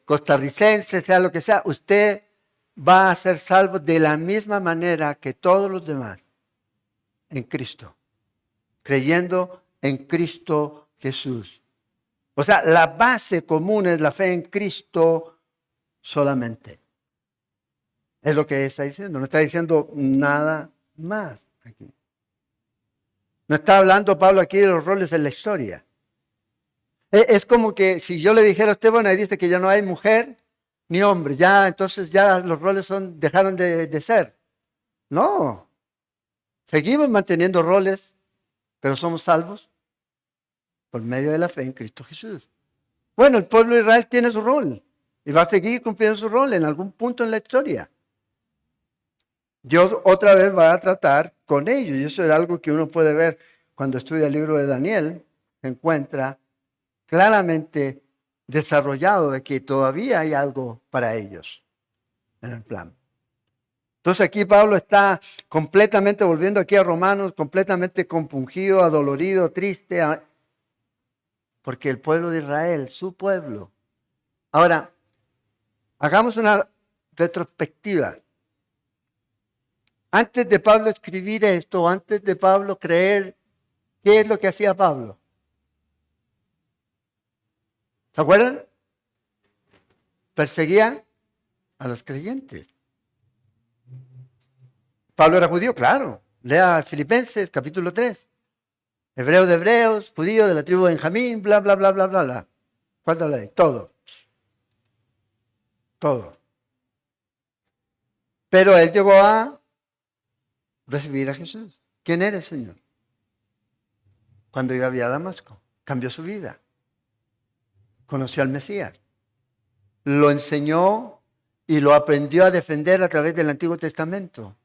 A: costarricense, sea lo que sea, usted va a ser salvo de la misma manera que todos los demás, en Cristo, creyendo en Cristo Jesús. O sea, la base común es la fe en Cristo solamente. Es lo que está diciendo, no está diciendo nada más aquí. No está hablando Pablo aquí de los roles en la historia. Es como que si yo le dijera a usted, bueno, ahí dice que ya no hay mujer ni hombre, ya entonces ya los roles dejaron de ser. No, seguimos manteniendo roles, pero somos salvos por medio de la fe en Cristo Jesús. Bueno, el pueblo de Israel tiene su rol y va a seguir cumpliendo su rol en algún punto en la historia. Dios otra vez va a tratar con ellos. Y eso es algo que uno puede ver cuando estudia el libro de Daniel. Se encuentra claramente desarrollado de que todavía hay algo para ellos en el plan. Entonces aquí Pablo está completamente, volviendo aquí a Romanos, completamente compungido, adolorido, triste, porque el pueblo de Israel, su pueblo. Ahora, hagamos una retrospectiva. Antes de Pablo escribir esto, antes de Pablo creer, ¿qué es lo que hacía Pablo? ¿Se acuerdan? Perseguía a los creyentes. Pablo era judío, claro. Lea Filipenses, capítulo 3. Hebreo de hebreos, judío de la tribu de Benjamín, bla, bla, bla, bla, bla, bla. ¿Cuánto habla de? Todo. Todo. Pero él llegó a recibir a Jesús. ¿Quién eres, Señor? Cuando iba a Damasco, cambió su vida. Conoció al Mesías. Lo enseñó y lo aprendió a defender a través del Antiguo Testamento.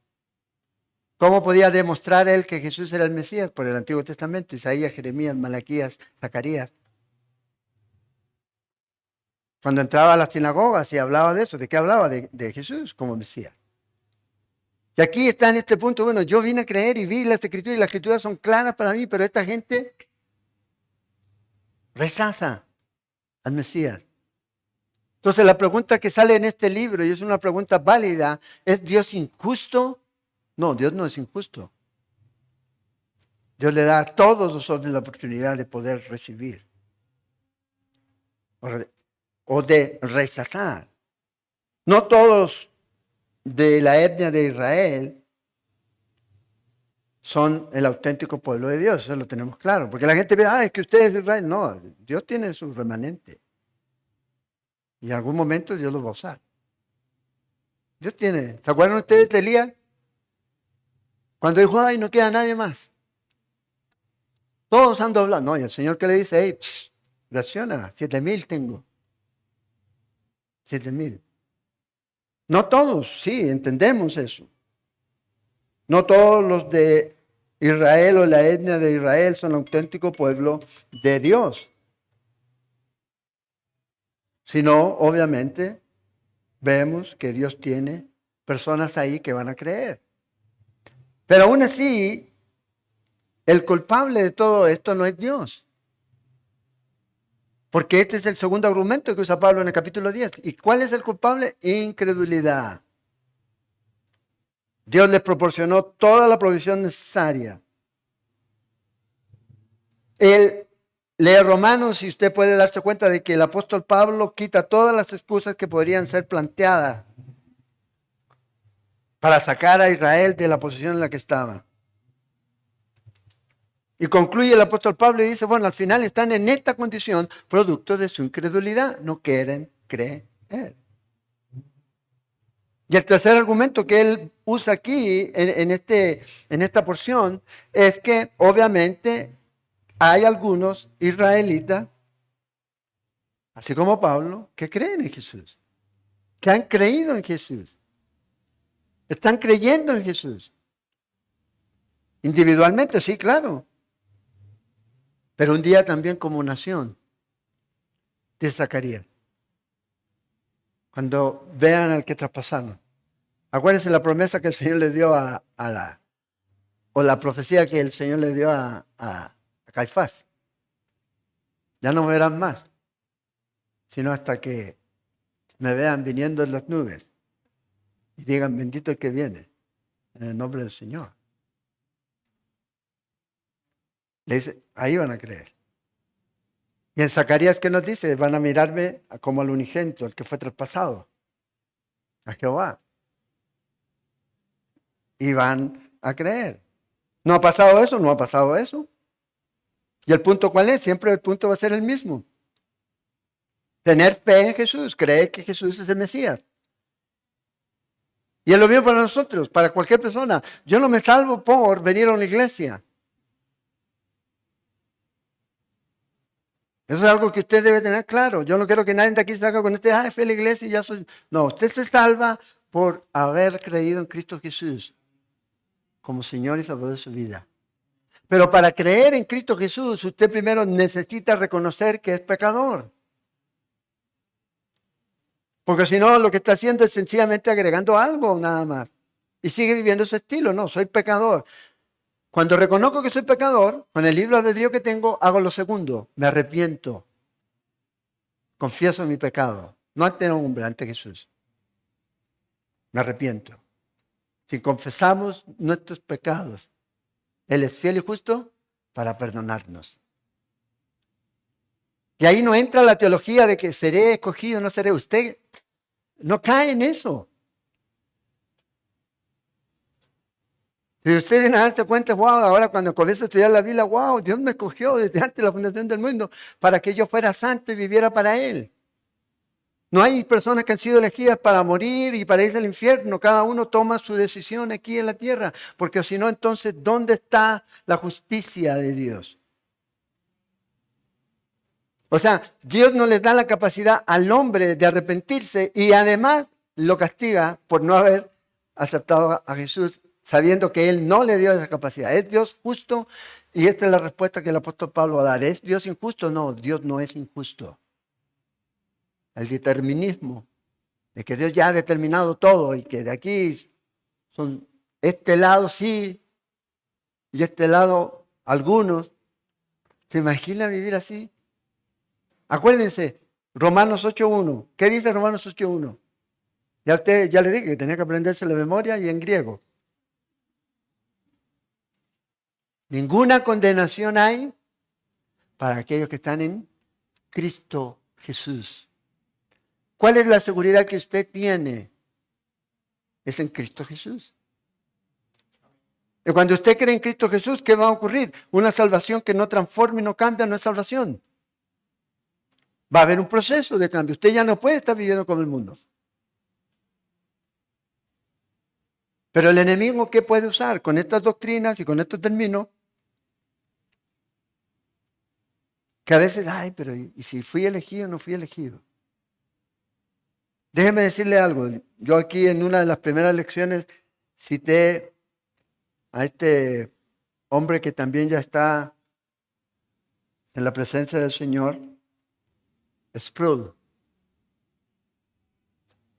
A: ¿Cómo podía demostrar él que Jesús era el Mesías? Por el Antiguo Testamento, Isaías, Jeremías, Malaquías, Zacarías. Cuando entraba a las sinagogas y hablaba de eso, ¿de qué hablaba? De Jesús como Mesías. Y aquí está en este punto, bueno, yo vine a creer y vi las Escrituras y las Escrituras son claras para mí, pero esta gente rechaza al Mesías. Entonces la pregunta que sale en este libro, y es una pregunta válida, ¿es Dios injusto? No, Dios no es injusto. Dios le da a todos los hombres la oportunidad de poder recibir o de rechazar. No todos de la etnia de Israel son el auténtico pueblo de Dios, eso lo tenemos claro. Porque la gente ve, es que usted es de Israel. No, Dios tiene su remanente. Y en algún momento Dios lo va a usar. Dios tiene. ¿Se acuerdan ustedes de Elías? Cuando dijo, no queda nadie más. Todos ando hablando. No, y el Señor que le dice, reacciona, 7,000 tengo. 7,000. No todos, sí, entendemos eso. No todos los de Israel o la etnia de Israel son auténtico pueblo de Dios. Sino, obviamente, vemos que Dios tiene personas ahí que van a creer. Pero aún así, el culpable de todo esto no es Dios. Porque este es el segundo argumento que usa Pablo en el capítulo 10. ¿Y cuál es el culpable? Incredulidad. Dios les proporcionó toda la provisión necesaria. Él lee Romanos y usted puede darse cuenta de que el apóstol Pablo quita todas las excusas que podrían ser planteadas para sacar a Israel de la posición en la que estaba. Y concluye el apóstol Pablo y dice, bueno, al final están en esta condición producto de su incredulidad, no quieren creer. Y el tercer argumento que él usa aquí en esta porción es que obviamente hay algunos israelitas, así como Pablo, que creen en Jesús, que han creído en Jesús, están creyendo en Jesús. Individualmente, sí, claro. Pero un día también como nación de Zacarías. Cuando vean al que traspasaron. Acuérdense la promesa que el Señor le dio o la profecía que el Señor le dio a Caifás. Ya no me verán más, sino hasta que me vean viniendo en las nubes y digan, bendito el que viene, en el nombre del Señor. Le dice, ahí van a creer. Y en Zacarías, ¿qué nos dice? Van a mirarme como al unigénito, el que fue traspasado, a Jehová. Y van a creer. ¿No ha pasado eso? No ha pasado eso. ¿Y el punto cuál es? Siempre el punto va a ser el mismo. Tener fe en Jesús, creer que Jesús es el Mesías. Y es lo mismo para nosotros, para cualquier persona. Yo no me salvo por venir a una iglesia. Eso es algo que usted debe tener claro. Yo no quiero que nadie de aquí salga con fui a la iglesia y ya soy. No, usted se salva por haber creído en Cristo Jesús como Señor y Salvador de su vida. Pero para creer en Cristo Jesús, usted primero necesita reconocer que es pecador. Porque si no, lo que está haciendo es sencillamente agregando algo nada más. Y sigue viviendo ese estilo. No, soy pecador. Cuando reconozco que soy pecador, con el libre albedrío que tengo, hago lo segundo. Me arrepiento. Confieso mi pecado. No ante un hombre, ante Jesús. Me arrepiento. Si confesamos nuestros pecados, Él es fiel y justo para perdonarnos. Y ahí no entra la teología de que seré escogido, no seré. Usted no cae en eso. Si usted viene a darse cuenta, wow, ahora cuando comienza a estudiar la Biblia, wow, Dios me escogió desde antes de la fundación del mundo para que yo fuera santo y viviera para Él. No hay personas que han sido elegidas para morir y para ir al infierno. Cada uno toma su decisión aquí en la tierra. Porque si no, entonces, ¿dónde está la justicia de Dios? O sea, Dios no le da la capacidad al hombre de arrepentirse y además lo castiga por no haber aceptado a Jesús, sabiendo que Él no le dio esa capacidad. ¿Es Dios justo? Y esta es la respuesta que el apóstol Pablo va a dar. ¿Es Dios injusto? No, Dios no es injusto. El determinismo de que Dios ya ha determinado todo y que de aquí son este lado sí y este lado algunos. ¿Se imagina vivir así? Acuérdense, Romanos 8.1. ¿Qué dice Romanos 8.1? Ya le dije que tenía que aprenderse la memoria y en griego. Ninguna condenación hay para aquellos que están en Cristo Jesús. ¿Cuál es la seguridad que usted tiene? Es en Cristo Jesús. Y cuando usted cree en Cristo Jesús, ¿qué va a ocurrir? Una salvación que no transforma y no cambia no es salvación. Va a haber un proceso de cambio. Usted ya no puede estar viviendo como el mundo. Pero el enemigo, ¿qué puede usar? Con estas doctrinas y con estos términos, que a veces, ay, pero ¿y si fui elegido o no fui elegido? Déjeme decirle algo. Yo aquí en una de las primeras lecciones cité a este hombre que también ya está en la presencia del Señor, Sproul.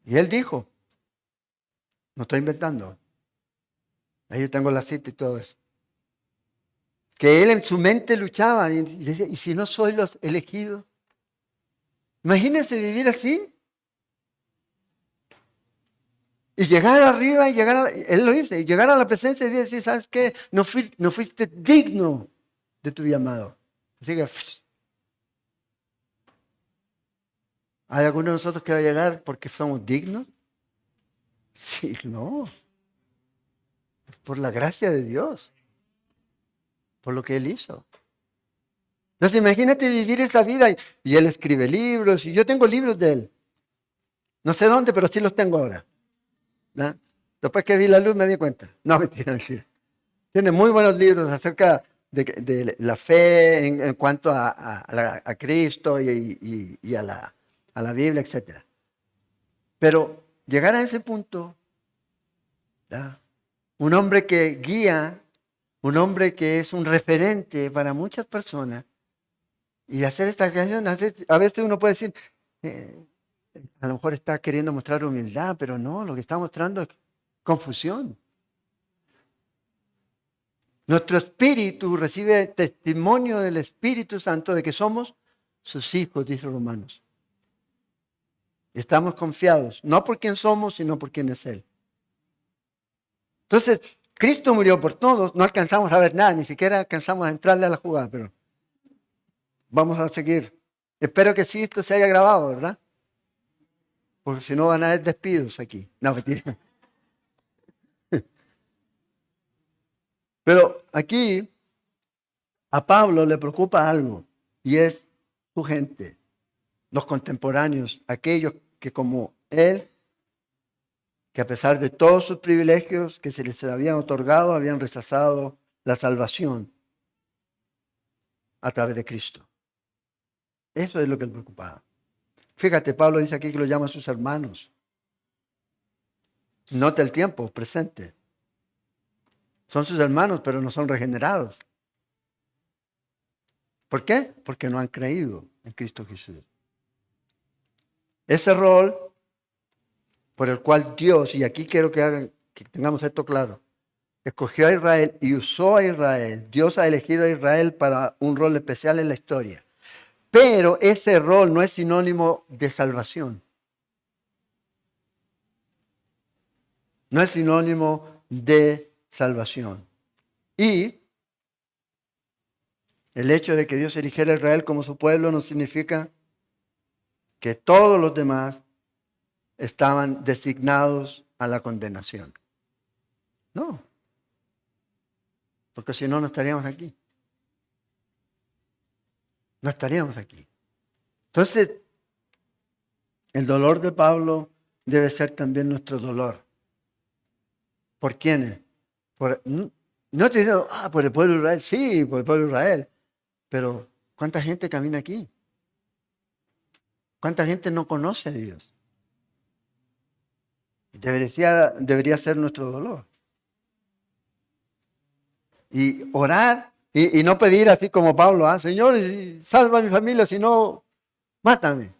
A: Y él dijo, no estoy inventando, ahí yo tengo la cita y todo eso, que él en su mente luchaba y decía, ¿y si no soy los elegidos? Imagínense vivir así. Y llegar arriba y él lo dice, y llegar a la presencia de Dios y decir, ¿sabes qué? No fuiste digno de tu llamado. Así que, ¿hay alguno de nosotros que va a llegar porque somos dignos? Sí, no. Es por la gracia de Dios, por lo que Él hizo. Entonces imagínate vivir esa vida y Él escribe libros y yo tengo libros de Él. No sé dónde, pero sí los tengo ahora. ¿No? Después que vi la luz me di cuenta. No, mentira, mentira. Tiene muy buenos libros acerca de la fe en cuanto a Cristo y a la Biblia, etc. Pero llegar a ese punto, ¿verdad? Un hombre que guía, un hombre que es un referente para muchas personas, y hacer esta canción, a veces uno puede decir, a lo mejor está queriendo mostrar humildad, pero no, lo que está mostrando es confusión. Nuestro espíritu recibe testimonio del Espíritu Santo de que somos sus hijos, dice Romanos. Estamos confiados, no por quién somos, sino por quién es Él. Entonces, Cristo murió por todos, no alcanzamos a ver nada, ni siquiera alcanzamos a entrarle a la jugada, pero vamos a seguir. Espero que sí esto se haya grabado, ¿verdad? Porque si no van a haber despidos aquí. No, mentira. Pero aquí a Pablo le preocupa algo, y es su gente, los contemporáneos, aquellos que como él, que a pesar de todos sus privilegios que se les habían otorgado, habían rechazado la salvación a través de Cristo. Eso es lo que le preocupaba. Fíjate, Pablo dice aquí que lo llama a sus hermanos. Nota el tiempo presente. Son sus hermanos, pero no son regenerados. ¿Por qué? Porque no han creído en Cristo Jesús. Ese rol por el cual Dios, y aquí quiero que tengamos esto claro, escogió a Israel y usó a Israel. Dios ha elegido a Israel para un rol especial en la historia. Pero ese rol no es sinónimo de salvación. No es sinónimo de salvación. Y el hecho de que Dios eligiera a Israel como su pueblo no significa que todos los demás estaban designados a la condenación. No. Porque si no, no estaríamos aquí. No estaríamos aquí. Entonces, el dolor de Pablo debe ser también nuestro dolor. ¿Por quiénes? No te digo, por el pueblo de Israel. Sí, por el pueblo de Israel. Pero, ¿cuánta gente camina aquí? ¿Cuánta gente no conoce a Dios? Debería ser nuestro dolor. Y orar y no pedir así como Pablo, Señor, salva a mi familia, si no, mátame.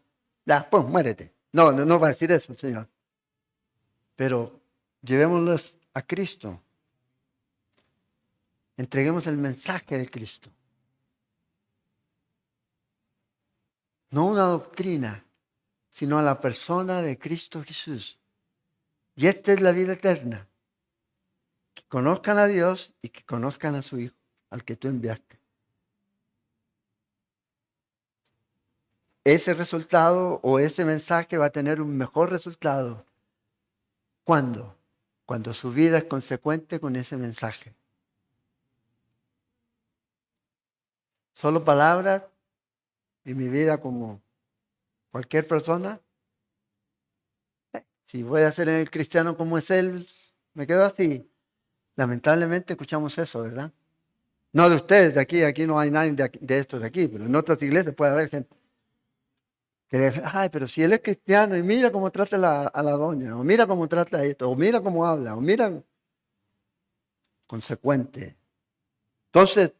A: Ya, pues muérete. No va a decir eso, Señor. Pero llevémoslos a Cristo. Entreguemos el mensaje de Cristo. No una doctrina, sino a la persona de Cristo Jesús. Y esta es la vida eterna. Que conozcan a Dios y que conozcan a su Hijo, al que tú enviaste. Ese resultado o ese mensaje va a tener un mejor resultado. ¿Cuándo? Cuando su vida es consecuente con ese mensaje. Solo palabras y mi vida como cualquier persona. Si voy a ser el cristiano como es él, me quedo así. Lamentablemente escuchamos eso, ¿verdad? No de ustedes de aquí no hay nadie de estos de aquí, pero en otras iglesias puede haber gente que dice, ay, pero si él es cristiano y mira cómo trata a la doña, o mira cómo trata esto, o mira cómo habla, o mira, consecuente. Entonces,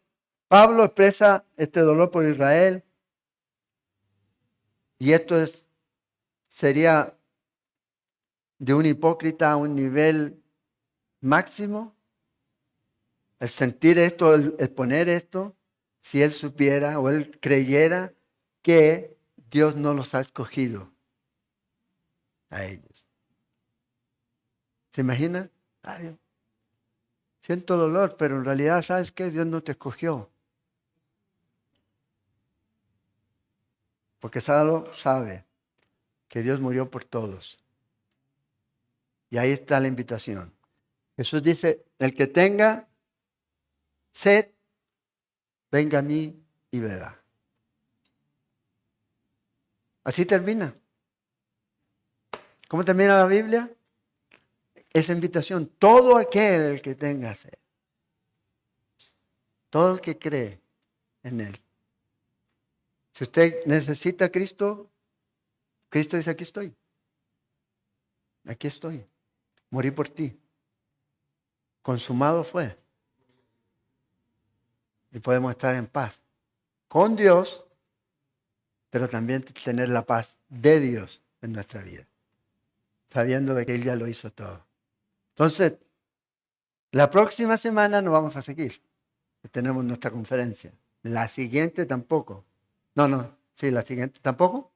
A: Pablo expresa este dolor por Israel y esto sería de un hipócrita a un nivel máximo. El sentir esto, el exponer esto, si él supiera o él creyera que Dios no los ha escogido a ellos. ¿Se imagina? Ay, siento dolor, pero en realidad, ¿sabes qué? Dios no te escogió. Porque sabe que Dios murió por todos. Y ahí está la invitación. Jesús dice, el que tenga sed, venga a mí y beba. Así termina. ¿Cómo termina la Biblia? Esa invitación. Todo aquel que tenga sed. Todo el que cree en Él. Si usted necesita a Cristo, Cristo dice, aquí estoy. Aquí estoy. Morí por ti. Consumado fue. Y podemos estar en paz con Dios, pero también tener la paz de Dios en nuestra vida, sabiendo de que Él ya lo hizo todo. Entonces, la próxima semana no vamos a seguir. Tenemos nuestra conferencia. La siguiente tampoco. Sí, la siguiente tampoco.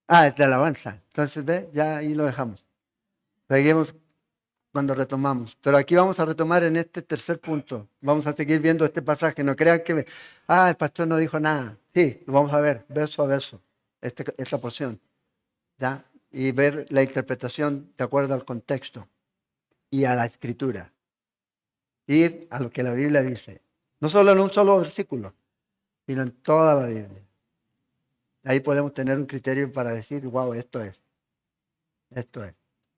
A: Es de alabanza. Entonces, ve, ya ahí lo dejamos. Seguimos cuando retomamos. Pero aquí vamos a retomar en este tercer punto. Vamos a seguir viendo este pasaje. No crean que, el pastor no dijo nada. Sí, lo vamos a ver, verso a verso, esta porción. ¿Ya? Y ver la interpretación de acuerdo al contexto y a la escritura. Ir a lo que la Biblia dice. No solo en un solo versículo, sino en toda la Biblia. Ahí podemos tener un criterio para decir, wow, esto es.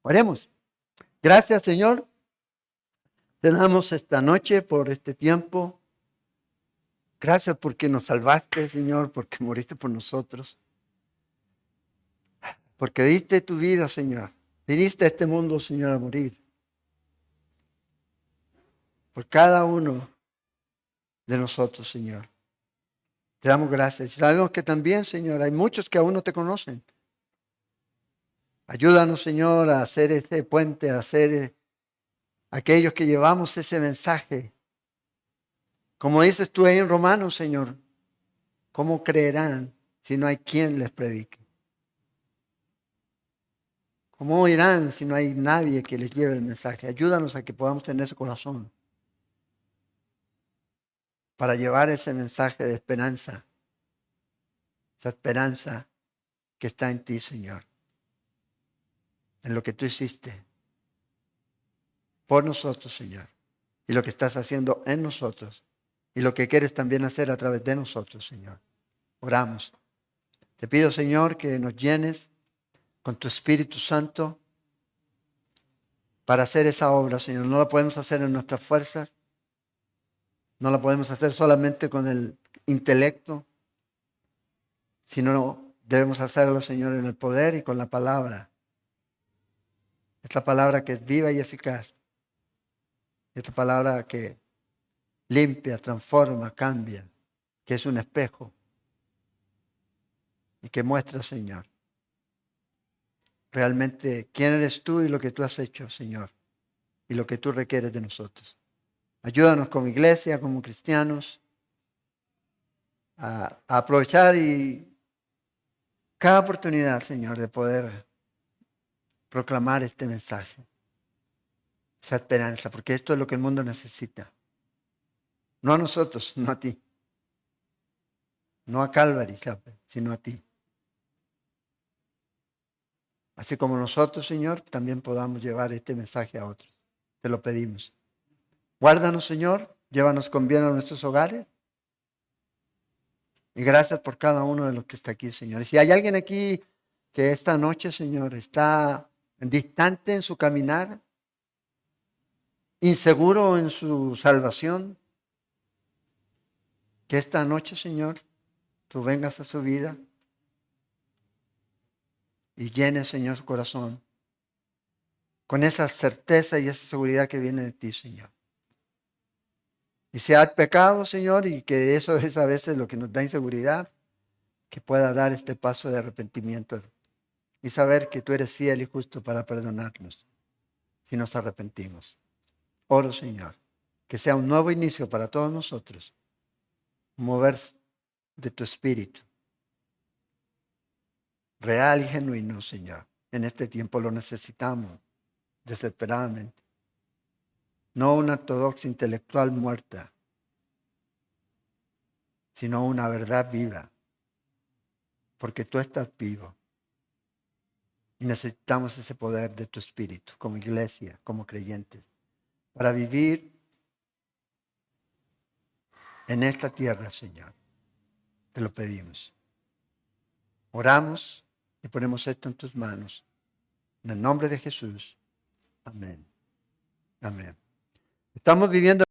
A: Oremos. Gracias, Señor. Te damos esta noche por este tiempo. Gracias porque nos salvaste, Señor, porque moriste por nosotros. Porque diste tu vida, Señor. Viniste a este mundo, Señor, a morir. Por cada uno de nosotros, Señor. Te damos gracias. Y sabemos que también, Señor, hay muchos que aún no te conocen. Ayúdanos, Señor, a hacer este puente, a hacer aquellos que llevamos ese mensaje. Como dices tú ahí en Romanos, Señor, ¿cómo creerán si no hay quien les predique? ¿Cómo oirán si no hay nadie que les lleve el mensaje? Ayúdanos a que podamos tener ese corazón para llevar ese mensaje de esperanza, esa esperanza que está en ti, Señor, en lo que tú hiciste por nosotros, Señor, y lo que estás haciendo en nosotros, y lo que quieres también hacer a través de nosotros, Señor. Oramos. Te pido, Señor, que nos llenes con tu Espíritu Santo para hacer esa obra, Señor. No la podemos hacer en nuestras fuerzas, no la podemos hacer solamente con el intelecto, sino debemos hacerlo, Señor, en el poder y con la palabra. Esta palabra que es viva y eficaz. Esta palabra que limpia, transforma, cambia, que es un espejo y que muestra, Señor, realmente quién eres tú y lo que tú has hecho, Señor, y lo que tú requieres de nosotros. Ayúdanos como iglesia, como cristianos, a aprovechar y cada oportunidad, Señor, de poder proclamar este mensaje, esa esperanza, porque esto es lo que el mundo necesita. No a nosotros, no a ti. No a Calvary, ¿sabe? Sino a ti. Así como nosotros, Señor, también podamos llevar este mensaje a otros. Te lo pedimos. Guárdanos, Señor. Llévanos con bien a nuestros hogares. Y gracias por cada uno de los que está aquí, Señor. Y si hay alguien aquí que esta noche, Señor, está distante en su caminar, inseguro en su salvación, que esta noche, Señor, tú vengas a su vida y llenes, Señor, su corazón con esa certeza y esa seguridad que viene de ti, Señor. Y si hay pecado, Señor, y que eso es a veces lo que nos da inseguridad, que pueda dar este paso de arrepentimiento y saber que tú eres fiel y justo para perdonarnos si nos arrepentimos. Oro, Señor, que sea un nuevo inicio para todos nosotros, mover de tu espíritu, real y genuino, Señor. En este tiempo lo necesitamos desesperadamente. No una ortodoxia intelectual muerta, sino una verdad viva, porque tú estás vivo. Y necesitamos ese poder de tu espíritu, como iglesia, como creyentes, para vivir en esta tierra, Señor. Te lo pedimos. Oramos y ponemos esto en tus manos. En el nombre de Jesús. Amén. Amén. Estamos viviendo